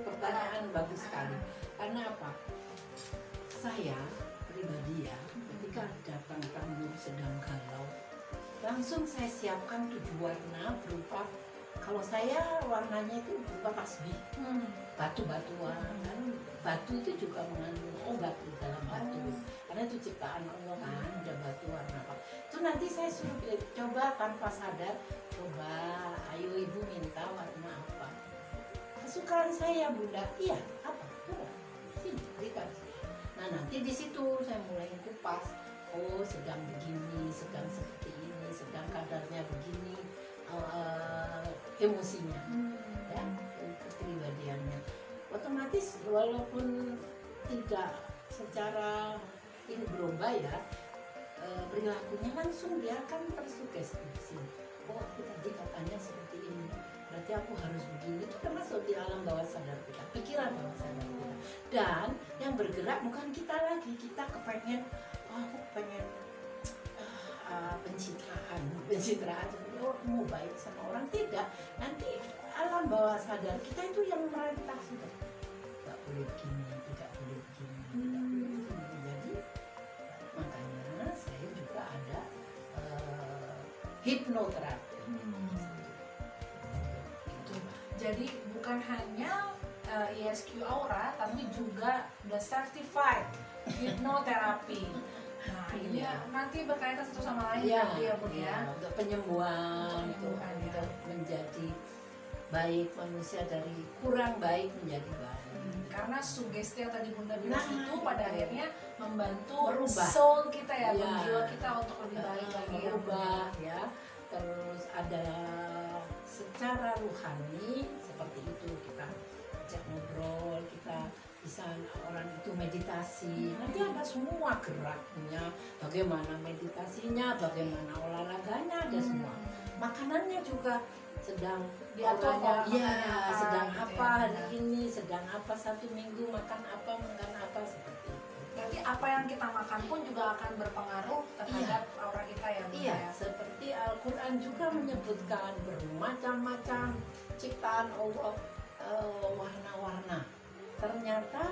[SPEAKER 3] pertanyaan bagus sekali. Karena apa? Saya pribadi ya, ketika datang tamu sedang galau, langsung saya siapkan 7 warna berupa, kalau saya warnanya itu berupa tasbih, batu-batuan. Kan batu itu juga mengandung obat di dalam batu, karena itu ciptaan Allah kan, ada batu warna apa. Itu nanti saya suruh coba tanpa sadar, coba ayo ibu minta warna apa. Kesukaan saya Bunda, iya apa? Coba sini berikan. Nah nanti di situ saya mulai kupas. Oh sedang begini, sedang seperti ini, sedang kadarnya begini, emosinya, ya, kepribadiannya. Otomatis walaupun tidak secara ini berubah ya, perilakunya langsung dia akan tersugesti di sini. Oh, aku tadi katanya seperti ini, berarti aku harus begini. Itu termasuk di alam bawah sadar kita, pikiran bawah sadar kita. Dan yang bergerak bukan kita lagi, kita kepengen, oh, aku pengen pencitraan, oh, mau baik sama orang, tidak. Nanti alam bawah sadar kita itu yang merintah sudah, nggak boleh begini, tidak boleh begini, tidak boleh begini. Jadi makanya saya juga ada hipnoterapi. Itu.
[SPEAKER 2] Jadi bukan hanya ISQ Aura, tapi juga udah certified hipnoterapi. Nah, ini
[SPEAKER 3] Iya.
[SPEAKER 2] nanti berkaitan satu sama lain
[SPEAKER 3] Iya,
[SPEAKER 2] ya Bun ya.
[SPEAKER 3] untuk penyembuhan,
[SPEAKER 2] Untuk penyembuhan, ya.
[SPEAKER 3] untuk menjadi baik, manusia dari kurang baik menjadi baik.
[SPEAKER 2] Karena sugesti yang tadi Bunda bilang
[SPEAKER 3] Nah,
[SPEAKER 2] itu pada akhirnya membantu
[SPEAKER 3] Merubah.
[SPEAKER 2] soul kita ya,
[SPEAKER 3] Iya.
[SPEAKER 2] jiwa kita untuk lebih baik lagi ya, Bun.
[SPEAKER 3] Merubah ya. Terus ada secara rohani seperti itu, kita ajak ngobrol, kita bisa orang itu meditasi, nanti ada semua geraknya, bagaimana meditasinya, bagaimana olahraganya, ada semua. Makanannya juga sedang
[SPEAKER 2] Diatur
[SPEAKER 3] orangnya,
[SPEAKER 2] kok,
[SPEAKER 3] ya,
[SPEAKER 2] makannya apa,
[SPEAKER 3] sedang
[SPEAKER 2] gitu
[SPEAKER 3] apa
[SPEAKER 2] ya,
[SPEAKER 3] hari
[SPEAKER 2] benar.
[SPEAKER 3] ini, sedang apa satu minggu makan apa seperti itu.
[SPEAKER 2] Berarti apa yang kita makan pun juga akan berpengaruh terhadap aura kita ya, Bun
[SPEAKER 3] Iya,
[SPEAKER 2] ya.
[SPEAKER 3] seperti Al-Quran juga menyebutkan bermacam-macam ciptaan Allah, warna-warna. Ternyata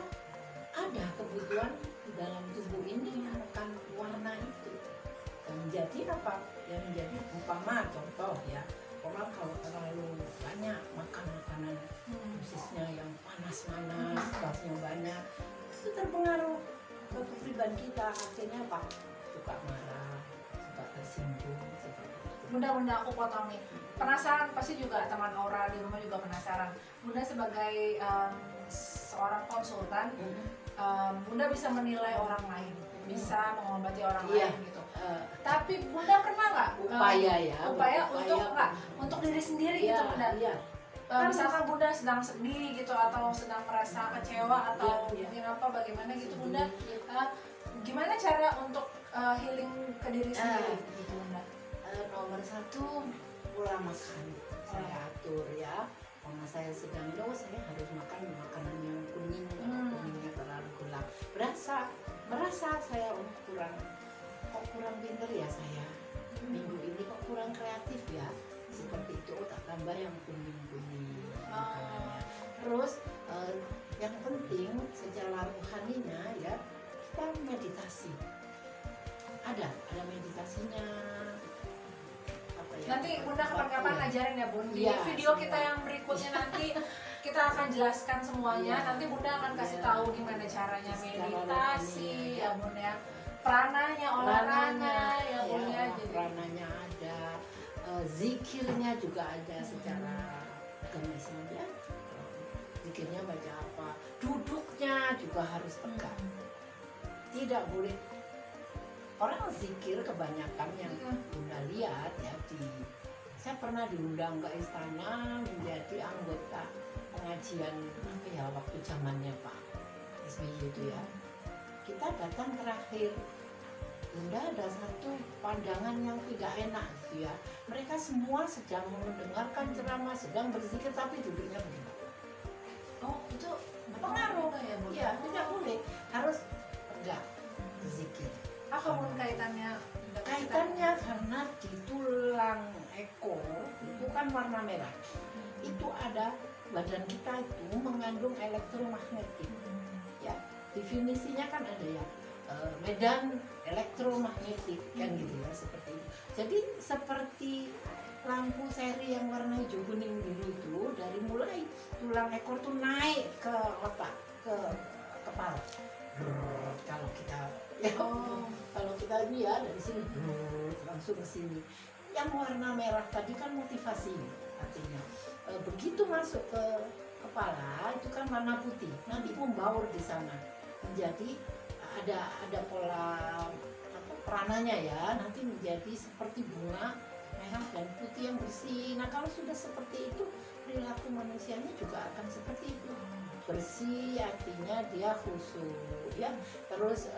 [SPEAKER 3] ada kebutuhan di dalam tubuh ini akan warna itu. Dan menjadi apa? Yang menjadi umpama contoh ya, orang kalau terlalu banyak makan makanan khususnya yang panas-panas, gasnya banyak, itu terpengaruh ke kepribadian kita. Akhirnya apa? Suka marah, suka tersinggung, seperti itu.
[SPEAKER 2] Bunda aku potong nih. Penasaran pasti juga teman Aura di rumah juga penasaran. Bunda sebagai seorang konsultan, Bunda bisa menilai orang lain, bisa mengobati orang
[SPEAKER 3] Iya.
[SPEAKER 2] lain gitu. Tapi Bunda pernah nggak
[SPEAKER 3] Upaya ya,
[SPEAKER 2] upaya untuk
[SPEAKER 3] upaya.
[SPEAKER 2] nggak untuk diri sendiri
[SPEAKER 3] Iya,
[SPEAKER 2] gitu Bunda?
[SPEAKER 3] iya.
[SPEAKER 2] Misalkan Bunda sedang sedih gitu atau sedang merasa kecewa atau
[SPEAKER 3] Iya, iya.
[SPEAKER 2] mungkin apa bagaimana gitu Bunda, gimana cara untuk healing ke diri sendiri gitu Bunda?
[SPEAKER 3] Nomor satu, pola makan saya atur ya. Karena saya sedang low, saya harus makan makanan yang kuning, kuningnya terlalu gelap. Merasa saya kurang pinter ya saya. Minggu ini kok kurang kreatif ya. Seperti itu, tak tambah yang kuning-kuning makanannya. Terus yang penting secara rohaninya ya, kita meditasi. Ada meditasinya. Apa ya?
[SPEAKER 2] Nanti Bunda kapan-kapan
[SPEAKER 3] Iya.
[SPEAKER 2] ngajarin ya Bun. Di
[SPEAKER 3] Iya,
[SPEAKER 2] video kita
[SPEAKER 3] iya.
[SPEAKER 2] yang berikutnya nanti kita akan jelaskan semuanya.
[SPEAKER 3] Iya.
[SPEAKER 2] Nanti Bunda akan kasih
[SPEAKER 3] Iya.
[SPEAKER 2] tahu gimana caranya
[SPEAKER 3] Secara
[SPEAKER 2] meditasi
[SPEAKER 3] rohani,
[SPEAKER 2] ya Bun ya. Prananya, olahraganya ya Bun ya.
[SPEAKER 3] ya,
[SPEAKER 2] Jadi
[SPEAKER 3] prananya ada, zikirnya juga ada secara agama Islam ya. Zikirnya baca apa, duduknya juga harus tegak. Tidak boleh orang zikir kebanyakan yang Bunda lihat ya saya pernah diundang ke istana menjadi anggota pengajian apa ya waktu zamannya Pak SBY itu ya. Kita datang terakhir, Bunda ada satu pandangan yang tidak enak gitu ya. Mereka semua sedang mendengarkan ceramah, sedang berzikir tapi duduknya begini.
[SPEAKER 2] oh itu
[SPEAKER 3] Pengaruh
[SPEAKER 2] ya Bun.
[SPEAKER 3] Iya, tidak boleh, harus tegak berzikir.
[SPEAKER 2] Apa Bun kaitannya?
[SPEAKER 3] Kaitannya karena di tulang ekor itu kan warna merah. Itu ada badan kita itu mengandung elektromagnetik. Ya, definisinya kan ada ya medan elektromagnetik kan gitu ya seperti itu. Jadi seperti lampu seri yang warna hijau kuning biru itu dari mulai tulang ekor tuh naik ke otak ke kepala. Kalau kita ya, kalau kita ini ya dari sini langsung ke sini. Yang warna merah tadi kan motivasi artinya begitu masuk ke kepala itu kan warna putih nanti membaur di sana menjadi ada pola apa perananya ya nanti menjadi seperti bunga merah dan putih yang bersih. Nah kalau sudah seperti itu perilaku manusianya juga akan seperti itu bersih artinya dia khusyuk ya terus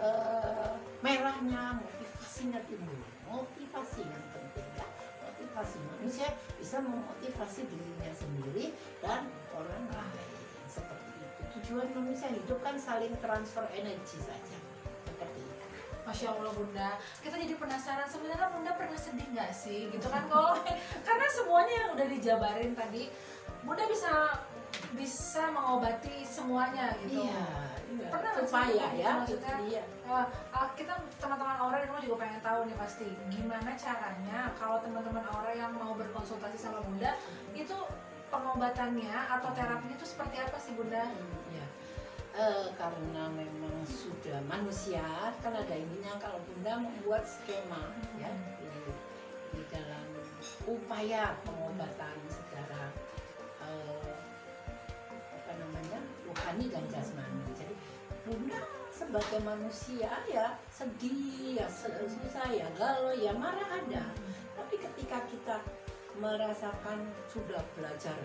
[SPEAKER 3] merahnya motivasi
[SPEAKER 1] motivasinya timbul. Motivasi yang penting ya, motivasi manusia bisa memotivasi dirinya sendiri dan orang lain, seperti itu. Tujuan manusia hidup kan saling transfer energi saja, seperti itu.
[SPEAKER 2] Masya Allah Bunda, kita jadi penasaran sebenarnya Bunda pernah sedih nggak sih gitu kan kalau karena semuanya yang udah dijabarin tadi Bunda bisa mengobati semuanya gitu.
[SPEAKER 1] Iya,
[SPEAKER 2] Pernah nggak sih
[SPEAKER 1] supaya
[SPEAKER 2] gitu,
[SPEAKER 1] ya,
[SPEAKER 2] maksudnya
[SPEAKER 1] iya.
[SPEAKER 2] kita teman-teman Aura di rumah juga pengen tahu nih pasti gimana caranya kalau teman-teman Aura yang mau berkonsultasi sama Bunda itu pengobatannya atau terapinya itu seperti apa sih Bunda?
[SPEAKER 1] Ya. Karena memang sudah manusia kan ada ininya, kalau Bunda membuat skema ya di dalam upaya pengobatan secara rohani dan jasmani. Jadi Bunda sebagai manusia ya sedih, ya susah, ya galau, ya marah ada. Tapi ketika kita merasakan sudah belajar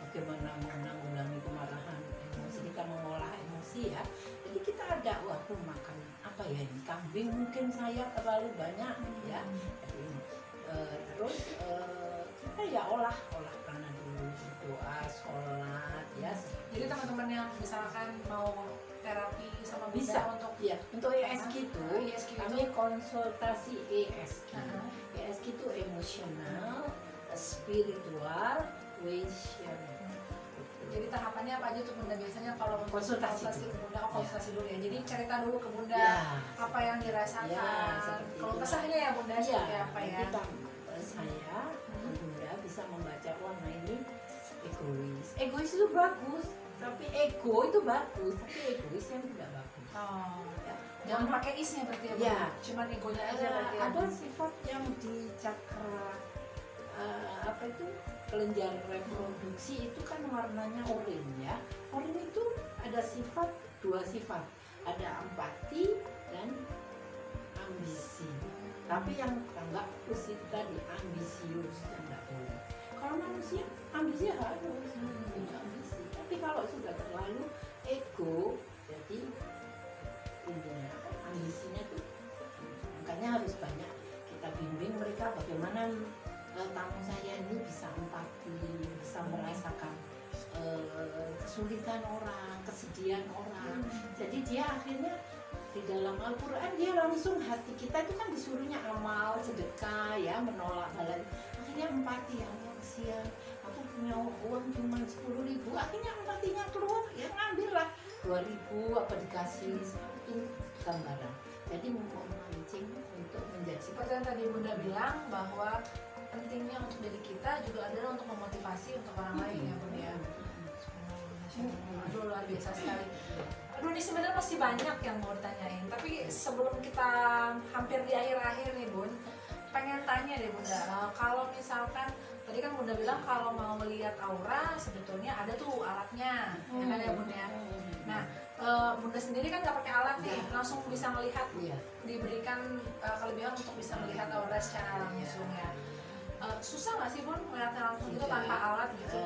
[SPEAKER 1] bagaimana menanggulangi kemarahan, emosi, kita mengolah emosi ya. Jadi kita ada, wah aku makan apa ya ini, kambing mungkin saya terlalu banyak ya. Jadi, terus kita ya olah karena dulu doa, sholat ya.
[SPEAKER 2] Jadi teman-teman yang misalkan mau terapi sama Bunda
[SPEAKER 1] Bisa
[SPEAKER 2] untuk
[SPEAKER 1] ya, untuk ESG itu
[SPEAKER 2] ESG
[SPEAKER 1] kami konsultasi ESG.
[SPEAKER 2] Uh-huh.
[SPEAKER 1] ESG itu emosional, spiritual, vision.
[SPEAKER 2] Jadi tahapannya apa aja tuh Bunda biasanya kalau
[SPEAKER 1] Konsultasi
[SPEAKER 2] ke Bunda, konsultasi dulu ya. Jadi cerita dulu ke Bunda
[SPEAKER 1] Ya,
[SPEAKER 2] apa yang dirasakan.
[SPEAKER 1] seperti
[SPEAKER 2] Kalau
[SPEAKER 1] itu.
[SPEAKER 2] kesahnya ya Bunda seperti apa ya?
[SPEAKER 1] Kita, saya Bunda bisa membaca, wah nah ini egois. Egois itu bagus, tapi ego itu bagus, tapi egois yang tidak bagus.
[SPEAKER 2] Oh,
[SPEAKER 1] Ya.
[SPEAKER 2] jangan pakai isnya berarti ya Bunda.
[SPEAKER 1] Ya.
[SPEAKER 2] Cuman egonya aja berarti ya.
[SPEAKER 1] Ada sifat yang di cakra apa itu, kelenjar reproduksi itu kan warnanya oranye ya. Oranye itu ada dua sifat, ada empati dan ambisi. Tapi yang enggak plus itu tadi ambisius, yang enggak boleh. Kalau manusia ambisi harus punya ambisi. Tapi kalau sudah terlalu ego, jadi intinya ambisinya tuh, makanya harus banyak kita bimbing mereka bagaimana tamu saya ini bisa empati, bisa merasakan kesulitan orang, kesedihan orang. Jadi dia akhirnya di dalam Al-Quran dia langsung, hati kita itu kan disuruhnya amal, sedekah ya, menolak hal lain. Akhirnya empati, ya Allah kesian, aku punya uang cuma 10.000, akhirnya empatinya keluar, ya ngambillah 2.000 apa dikasih, itu gambaran. Jadi memancing untuk menjadi
[SPEAKER 2] Seperti yang tadi Bunda bilang bahwa pentingnya untuk diri kita juga adalah untuk memotivasi untuk orang lain ya Bunda ya. Aduh luar biasa sekali. Aduh ini sebenarnya masih banyak yang mau ditanyain, tapi sebelum kita hampir di akhir-akhir nih Bun, pengen tanya deh Bunda, kalau misalkan tadi kan Bunda bilang kalau mau melihat aura sebetulnya ada tuh alatnya, ya kan ya Bun ya. Nah Bunda sendiri kan nggak pakai alat nih, langsung bisa melihat, diberikan kelebihan untuk bisa melihat aura secara langsung ya. Susah nggak sih Bun melihatnya langsung itu tanpa alat gitu?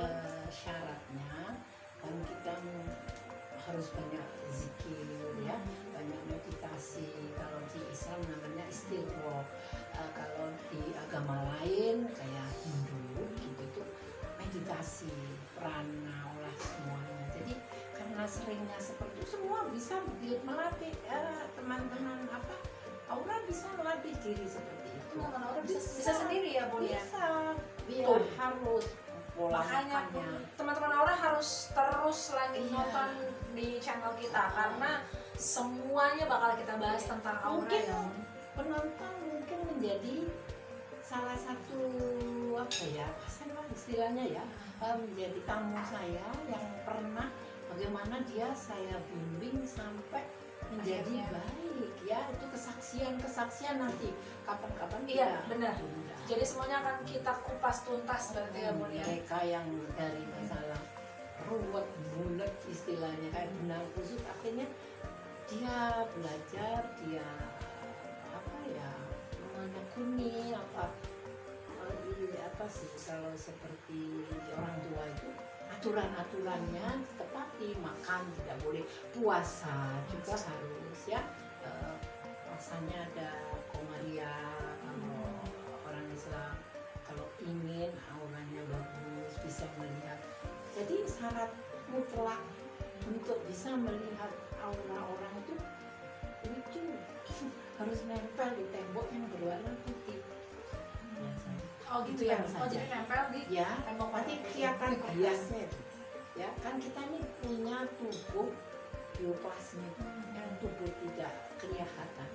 [SPEAKER 1] Syaratnya kan kita harus banyak zikir ya, banyak meditasi. Kalau di Islam namanya istighraq. Kalau di agama lain kayak Hindu gitu itu meditasi, prana, olah semuanya. Jadi karena seringnya seperti itu, semua bisa melatih teman-teman aura bisa melatih diri seperti itu.
[SPEAKER 2] Teman-teman aura bisa sendiri ya Bun ya?
[SPEAKER 1] Bisa, dia harus
[SPEAKER 2] makanya teman-teman Aura harus terus lagi nonton di channel kita karena semuanya bakal kita bahas tentang Aura.
[SPEAKER 1] Mungkin
[SPEAKER 2] ya.
[SPEAKER 1] penonton mungkin menjadi salah satu apa ya, istilahnya ya, menjadi tamu saya yang pernah bagaimana saya bimbing sampai menjadi baik ya. Itu kesaksian nanti kapan-kapan.
[SPEAKER 2] Iya benar. Jadi semuanya akan kita kupas tuntas berarti ya Bun ya.
[SPEAKER 1] Mereka yang dari masalah ruwet bulat istilahnya kayak benang kusut, akhirnya dia belajar, dia menekuni apa sih, kalau seperti orang tua itu aturan-aturannya tetapi makan tidak boleh, puasa juga harus ya, puasanya ada komariah
[SPEAKER 3] bisa melihat. Jadi syarat mutlak untuk bisa melihat aura orang itu harus nempel di tembok yang berwarna putih.
[SPEAKER 2] Oh gitu ya. Oh jadi nempel di
[SPEAKER 3] Ya,
[SPEAKER 2] tembok
[SPEAKER 3] nanti kelihatan biasnya. Ya, kan kita ini punya tubuh bioplasmik yang tubuh tidak kelihatan.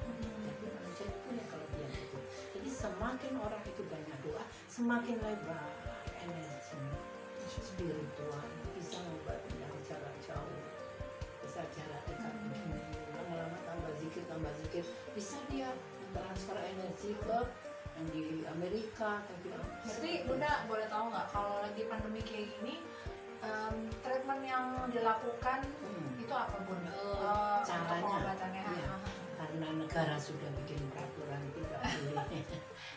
[SPEAKER 3] Tapi manusia itu punya kelebihan itu. Jadi semakin orang itu banyak doa, semakin lebar energi spiritual, bisa membantu yang jarak jauh, bisa jarak dekat begini, lama-lama tambah zikir, bisa dia transfer energi ke yang di Amerika tapi
[SPEAKER 2] Berarti Bunda boleh tahu nggak kalau lagi pandemi kayak gini treatment yang dilakukan itu apa Bunda?
[SPEAKER 3] Caranya,
[SPEAKER 2] pengobatannya.
[SPEAKER 3] iya. Karena negara sudah bikin peraturan tidak boleh,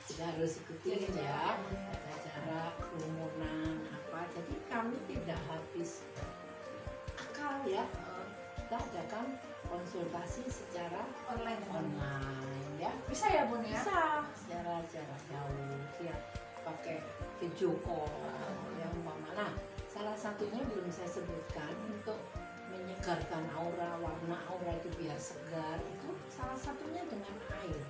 [SPEAKER 3] tidak harus ikuti ya, ada jarak, kerumunan apa. Jadi kami tidak habis akal ya. Kita adakan konsultasi secara
[SPEAKER 2] Online.
[SPEAKER 3] ya.
[SPEAKER 2] Bisa ya Bun ya?
[SPEAKER 3] Bisa secara jarak jauh dia pakai video call yang umpama. Nah, salah satunya belum saya sebutkan untuk menyegarkan aura, warna aura itu biar segar, itu salah satunya dengan air.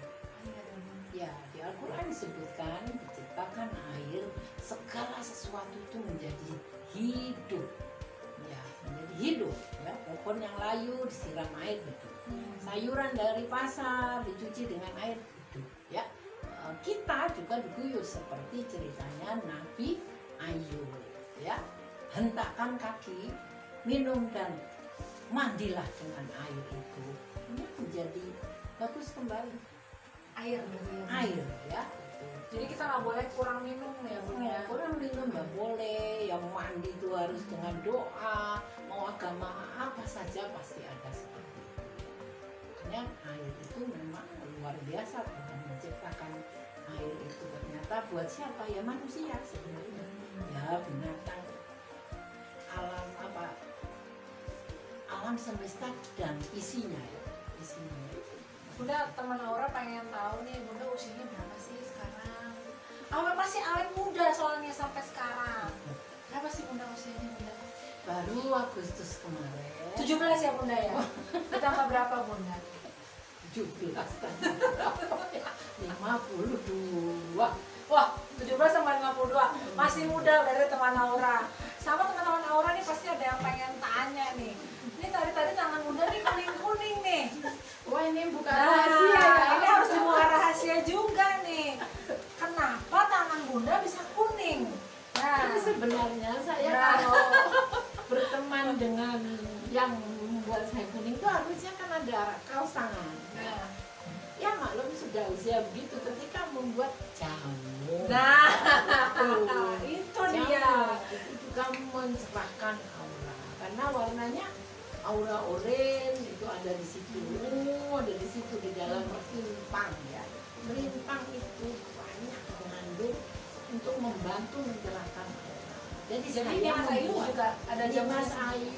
[SPEAKER 3] Ya, di Al-Quran disebutkan diciptakan air, segala sesuatu itu menjadi hidup. Ya, menjadi hidup. Ya, pohon yang layu disiram air hidup. Sayuran dari pasar dicuci dengan air hidup. Ya, kita juga diguyur seperti ceritanya Nabi Ayub. Ya, hentakkan kaki, minum dan mandilah dengan air itu. Ini menjadi bagus kembali.
[SPEAKER 2] Air berarti ya.
[SPEAKER 3] Air ya.
[SPEAKER 2] Jadi kita nggak boleh kurang minum ya Bun ya.
[SPEAKER 3] Kurang minum nggak boleh. Yang mandi itu harus dengan doa. Mau agama apa saja pasti ada seperti itu. Makanya air itu memang luar biasa Tuhan menciptakan air itu. Ternyata buat siapa ya manusia sebenarnya. Ya binatang alam apa? Alam semesta dan isinya ya. Isinya.
[SPEAKER 2] Bunda, teman Aura pengen tahu nih, Bunda usianya berapa sih sekarang? Masih awet muda soalnya sampai sekarang. Berapa sih Bunda usianya Bunda?
[SPEAKER 3] Baru Agustus kemarin
[SPEAKER 2] 17 ya Bunda ya? Ditambah berapa Bunda?
[SPEAKER 3] 17 kan 52.
[SPEAKER 2] Wah, 17 sama 52 masih muda dari teman Aura. Sama teman-teman Aura nih pasti ada yang pengen tanya nih. Ini tadi tangan Bunda nih kuning-kuning nih.
[SPEAKER 3] Wah ini bukan
[SPEAKER 2] Nah,
[SPEAKER 3] rahasia ya.
[SPEAKER 2] ini harus dibuka rahasia juga nih. Kenapa tangan Bunda bisa kuning? Nah,
[SPEAKER 3] Tapi sebenarnya saya
[SPEAKER 2] Nah.
[SPEAKER 3] kalau berteman dengan yang membuat saya kuning itu harusnya kan ada kaos tangan.
[SPEAKER 2] nah,
[SPEAKER 3] Ya maklum sudah usia begitu ketika membuat jamu.
[SPEAKER 2] nah,
[SPEAKER 3] Tuh,
[SPEAKER 2] itu
[SPEAKER 3] jamu
[SPEAKER 2] dia.
[SPEAKER 3] itu juga mencerahkan aura karena warnanya aura oranye itu ada di situ, ada di situ di dalam merimpang ya. Merimpang itu banyak mengandung untuk membantu mencerahkan aura. Jadi
[SPEAKER 2] Jadi
[SPEAKER 3] saya
[SPEAKER 2] Mas Ayu
[SPEAKER 3] membuat
[SPEAKER 2] juga ada
[SPEAKER 3] di
[SPEAKER 2] jamu
[SPEAKER 3] Mas
[SPEAKER 2] sih.
[SPEAKER 3] Ayu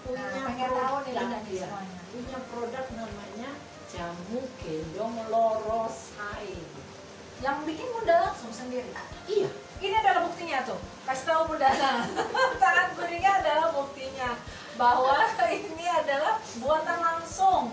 [SPEAKER 3] punya
[SPEAKER 2] Nah, pengen tahu nih
[SPEAKER 3] produk
[SPEAKER 2] Bunda nih
[SPEAKER 3] ya.
[SPEAKER 2] semuanya.
[SPEAKER 3] Punya produk namanya jamu gendong lorosai.
[SPEAKER 2] Yang bikin Bunda langsung sendiri.
[SPEAKER 3] Iya.
[SPEAKER 2] Ini adalah buktinya tuh. Kasih tahu Bunda. Tangan kuningnya adalah buktinya bahwa ini adalah buatan langsung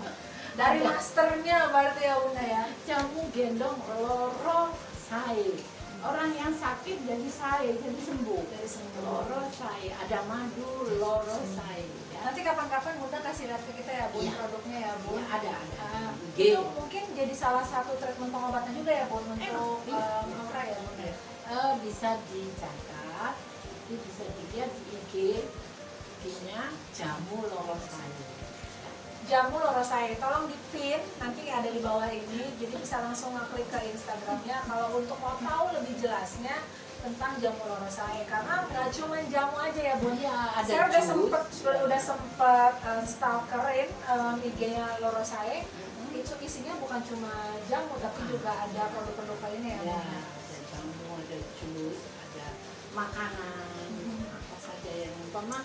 [SPEAKER 2] dari
[SPEAKER 3] Ada.
[SPEAKER 2] masternya berarti ya Bunda ya.
[SPEAKER 3] Jamu gendong lorosai. Orang yang sakit jadi saya jadi sembuh.
[SPEAKER 2] Dari semua.
[SPEAKER 3] Lorosai, ada madu lorosai. Ya.
[SPEAKER 2] Nanti kapan-kapan Bunda kasih lihat ke kita ya Bun
[SPEAKER 3] Iya.
[SPEAKER 2] produknya ya Bun.
[SPEAKER 3] Ya, ada.
[SPEAKER 2] Ah,
[SPEAKER 3] G.
[SPEAKER 2] itu mungkin jadi salah satu treatment pengobatan juga ya Bun untuk
[SPEAKER 3] iya.
[SPEAKER 2] aura ya Bun ya.
[SPEAKER 3] Bisa dicatat, itu bisa dilihat di IG-nya jamu lorosai.
[SPEAKER 2] Jamu Lorosai, tolong di-pin nanti ada di bawah ini, jadi bisa langsung ngeklik ke Instagramnya kalau untuk mau tahu lebih jelasnya tentang jamu Lorosai, karena nggak cuma jamu aja ya Bun.
[SPEAKER 3] Iya, ada
[SPEAKER 2] Saya udah
[SPEAKER 3] jus.
[SPEAKER 2] sempet stalkerin IG-nya Lorosai. Itu isinya bukan cuma jamu tapi juga ada produk-produk lainnya ya.
[SPEAKER 3] Ya,
[SPEAKER 2] Bun.
[SPEAKER 3] ada jamu, ada jus, ada makanan, apa saja yang umpama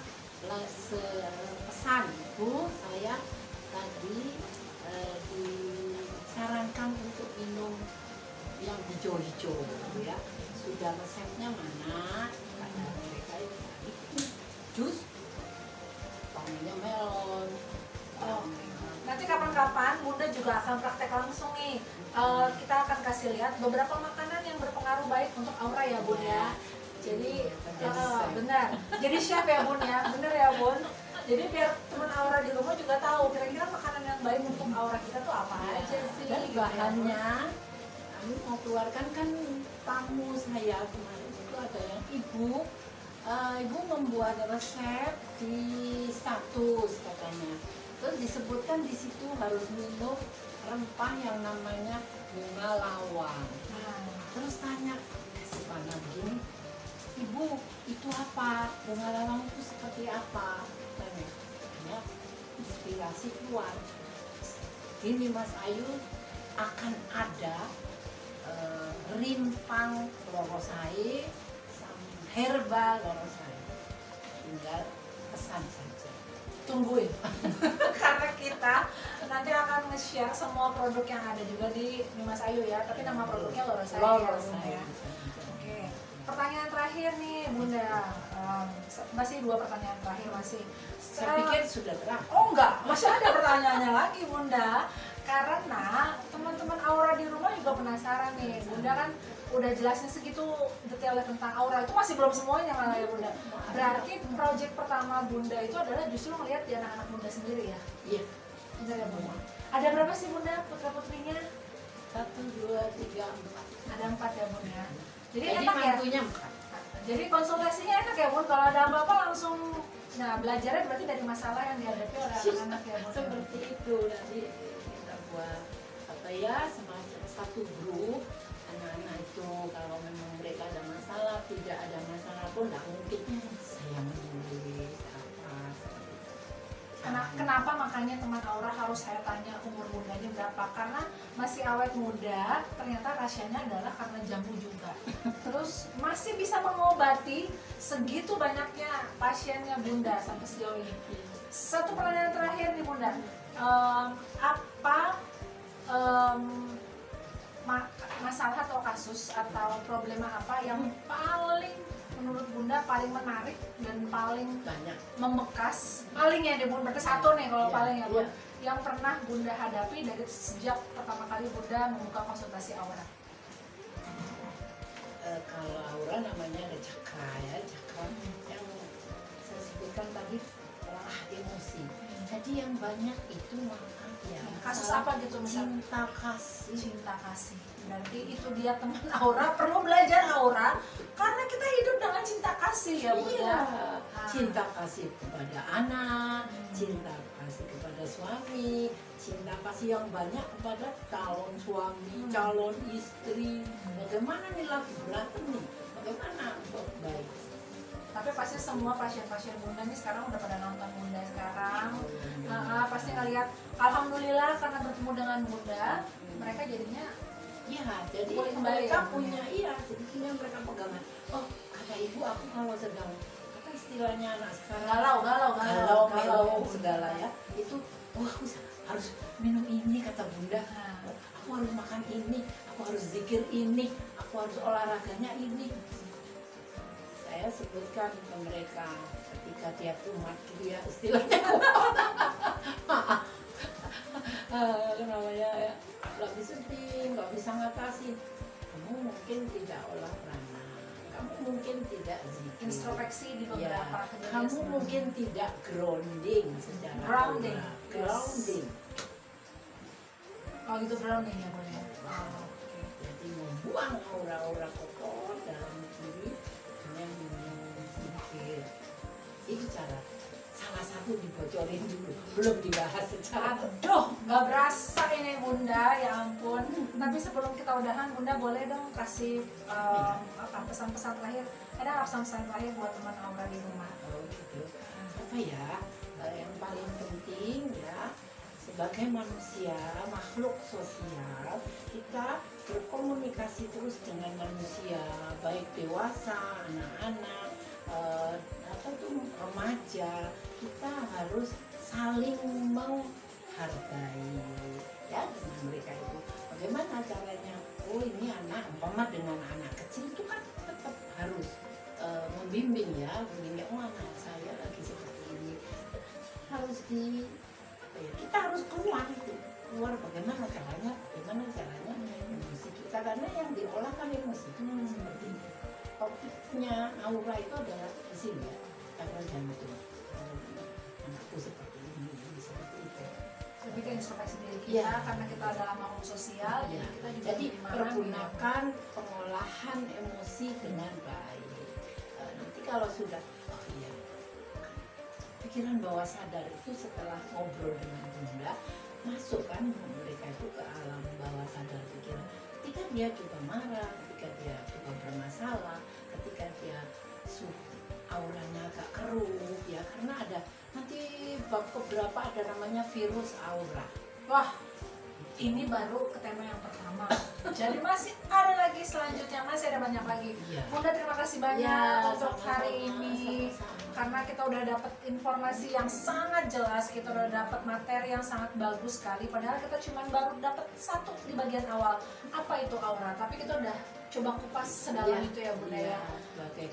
[SPEAKER 3] pesan Bu, saya tadi disarankan untuk minum yang hijau-hijau ya. Sudah resepnya mana? Kata mereka
[SPEAKER 1] itu jus namanya melon.
[SPEAKER 2] Oke. Nanti kapan-kapan Bunda juga akan praktek langsung nih. Kita akan kasih lihat beberapa makanan yang berpengaruh baik untuk aura ya Bun ya. Jadi benar. Jadi chef ya Bun ya, bener ya Bun. Jadi biar teman aura di rumah juga tahu kira-kira makanan yang baik untuk aura kita tuh apa aja sih.
[SPEAKER 1] Dan
[SPEAKER 2] gitu ya, Bun.
[SPEAKER 1] bahannya kami mau keluarkan kan tamu saya kemarin itu ada yang ibu membuat resep di status katanya. Terus disebutkan di situ harus minum rempah yang namanya bunga lawang. Terus tanya si Pana begini, ibu itu apa? Bunga lawang itu seperti apa? Tanya, ya inspirasi keluar. Gini Mas Ayu, akan ada rimpang lorosai sama herba lorosai. Tinggal pesan saja.
[SPEAKER 2] Tungguin. Karena kita nanti akan nge-share semua produk yang ada juga di Mas Ayu ya, tapi nama produknya Lorosai. Ya. Oke. Pertanyaan terakhir nih Bunda. Masih 2 pertanyaan terakhir masih.
[SPEAKER 1] Saya pikir sudah terakhir.
[SPEAKER 2] Oh enggak, masih ada pertanyaannya lagi Bunda. Karena teman-teman aura di rumah juga penasaran nih. Bunda kan udah jelasin segitu detailnya tentang aura, itu masih belum semuanya malah ya Bunda. Berarti project pertama Bunda itu adalah justru ngelihat di anak-anak Bunda sendiri ya?
[SPEAKER 1] Iya.
[SPEAKER 2] Benar ya Bunda? Ada berapa sih Bunda putra-putrinya?
[SPEAKER 1] 1, 2, 3, 4.
[SPEAKER 2] Ada 4 ya Bunda. Jadi
[SPEAKER 1] Jadi
[SPEAKER 2] enak ya?
[SPEAKER 1] mantunya 4.
[SPEAKER 2] Jadi konsultasinya enak ya Bun, kalau ada apa-apa langsung, nah belajarnya berarti dari masalah yang dihadapi oleh anak-anak ya Bun.
[SPEAKER 1] Seperti itu, nanti kita buat apa ya, semacam satu grup anak-anak itu. Kalau memang mereka ada masalah, tidak ada masalah pun nggak mungkin saya menulis apa seperti itu.
[SPEAKER 2] Kenapa makanya teman aura harus saya tanya umur Bundanya berapa? Karena masih awet muda, ternyata rahasianya adalah karena jambu juga. Terus masih bisa mengobati segitu banyaknya pasiennya Bunda sampai sejauh ini. Satu pertanyaan terakhir nih Bunda, masalah atau kasus atau problema apa yang paling menurut Bunda paling menarik dan paling
[SPEAKER 1] Banyak.
[SPEAKER 2] membekas, paling ya deh Bun, berarti satu nih kalau
[SPEAKER 1] Iya,
[SPEAKER 2] paling ya Bun,
[SPEAKER 1] iya.
[SPEAKER 2] yang pernah Bunda hadapi dari sejak pertama kali Bunda membuka konsultasi aura?
[SPEAKER 1] Kalau aura namanya ada cakra ya, cakra yang saya sebutkan tadi olah emosi. Jadi yang banyak itu maaf ya.
[SPEAKER 2] Kasus
[SPEAKER 1] masalah
[SPEAKER 2] apa gitu misalnya?
[SPEAKER 1] Cinta kasih.
[SPEAKER 2] Cinta kasih. Berarti itu dia teman aura, perlu belajar aura karena kita hidup dengan cinta kasih ya Bunda.
[SPEAKER 1] Iya. Cinta kasih kepada anak, cinta kasih kepada suami, cinta kasih yang banyak kepada calon suami, calon istri. Bagaimana nih lagi berantem nih? Bagaimana untuk baik?
[SPEAKER 2] Tapi pasti semua pasien-pasien Bunda nih sekarang udah pada nonton Bunda sekarang. Pasti ngeliat, alhamdulillah karena bertemu dengan Bunda, mereka jadinya
[SPEAKER 1] Ya, jadi
[SPEAKER 2] boleh kembali
[SPEAKER 1] mereka
[SPEAKER 2] ya,
[SPEAKER 1] punya, iya, jadinya mereka pegangan. Oh, kata ibu aku kalau sedang, apa istilahnya anak sekarang? Galau segala ya. Itu, oh aku harus minum ini kata Bunda. Aku harus makan ini, aku harus zikir ini, aku harus olahraganya ini. Saya sebutkan ke mereka ketika dia tumat dia istilahnya namanya ya, nggak bisa sedih, nggak bisa ngatasin. Kamu mungkin tidak olahraga, kamu mungkin tidak zikir,
[SPEAKER 2] introspeksi di beberapa kejadian.
[SPEAKER 1] kamu mungkin tidak grounding secara
[SPEAKER 2] Grounding.
[SPEAKER 1] grounding.
[SPEAKER 2] Oh gitu grounding ya Bunda.
[SPEAKER 1] Jadi membuang aura-aura kotor dalam diri dengan minum zikir. Itu cara. Salah satu dibocorin dulu, belum dibahas secara
[SPEAKER 2] Aduh, nggak berasa ini Bunda, ya ampun. Tapi sebelum kita udahan, Bunda boleh dong kasih pesan-pesan terakhir. Ada nggak pesan-pesan terakhir buat teman aura di rumah?
[SPEAKER 1] Oh gitu. Apa ya? Yang paling penting ya, sebagai manusia, makhluk sosial, kita berkomunikasi terus dengan manusia, baik dewasa, anak-anak, atau tuh remaja. Kita harus saling menghargai ya dengan mereka itu. Bagaimana caranya? Oh ini anak, umpama dengan anak kecil itu kan tetap harus membimbing ya, membimbing. Oh
[SPEAKER 3] mesti kita harus keluar bagaimana caranya emosi kita, karena yang diolah kan emosi seperti itu. Topiknya aura itu adalah di sini ya, chakra jantung. Anakku seperti ini, seperti itu.
[SPEAKER 2] Lebih ke introspeksi diri kita, karena kita adalah makhluk sosial,
[SPEAKER 3] jadi pergunakan pengolahan emosi dengan baik. Nanti kalau sudah pikiran bawah sadar itu setelah ngobrol dengan Bunda, masuk kan mereka itu ke alam bawah sadar pikiran. Ketika dia juga marah, ketika dia juga bermasalah, ketika dia auranya agak keruh ya, karena ada nanti bab keberapa ada namanya virus aura.
[SPEAKER 2] Wah, ini baru ke tema yang pertama. Jadi masih ada lagi selanjutnya, masih ada banyak lagi. Bunda terima kasih banyak untuk hari ini. Karena kita udah dapat informasi yang sangat jelas, kita udah dapat materi yang sangat bagus sekali. Padahal kita cuma baru dapat satu di bagian awal, apa itu aura. Tapi kita udah coba kupas sedalam itu ya Bunda ya.
[SPEAKER 3] Sebagai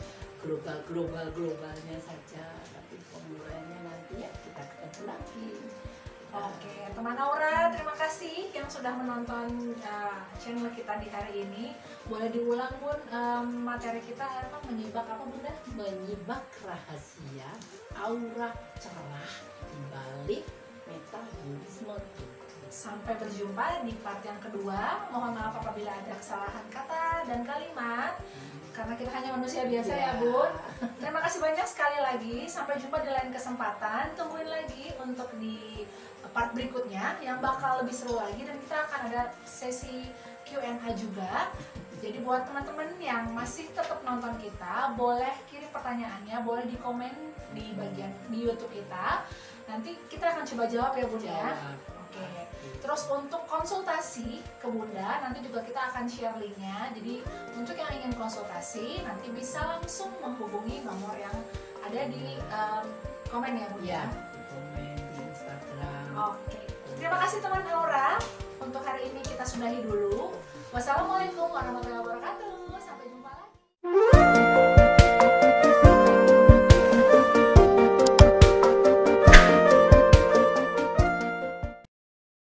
[SPEAKER 3] globalnya saja, tapi pemulainya nanti ya kita ketemu lagi.
[SPEAKER 2] Oke, teman Aura, terima kasih yang sudah menonton channel kita di hari ini. Boleh diulang Bun, materi kita apa, menyibak apa Bunda?
[SPEAKER 3] Menyibak rahasia aura cerah di balik metabolisme tubuh.
[SPEAKER 2] Sampai berjumpa di part yang kedua. Mohon maaf apabila ada kesalahan kata dan kalimat, karena kita hanya manusia biasa ya Bun. Terima kasih banyak sekali lagi. Sampai jumpa di lain kesempatan. Tungguin lagi untuk di part berikutnya yang bakal lebih seru lagi, dan kita akan ada sesi Q&A juga. Jadi buat teman-teman yang masih tetap nonton kita, boleh kirim pertanyaannya, boleh di komen di bagian di YouTube kita. Nanti kita akan coba jawab ya Bunda ya. Oke. Terus untuk konsultasi ke Bunda, nanti juga kita akan share linknya. Jadi untuk yang ingin konsultasi, nanti bisa langsung menghubungi nomor yang ada di komen ya Bunda.
[SPEAKER 3] Komen di Instagram.
[SPEAKER 2] Oke. Terima kasih teman Aura. Untuk hari ini kita sudahi dulu. Wassalamualaikum warahmatullahi wabarakatuh. Sampai jumpa lagi.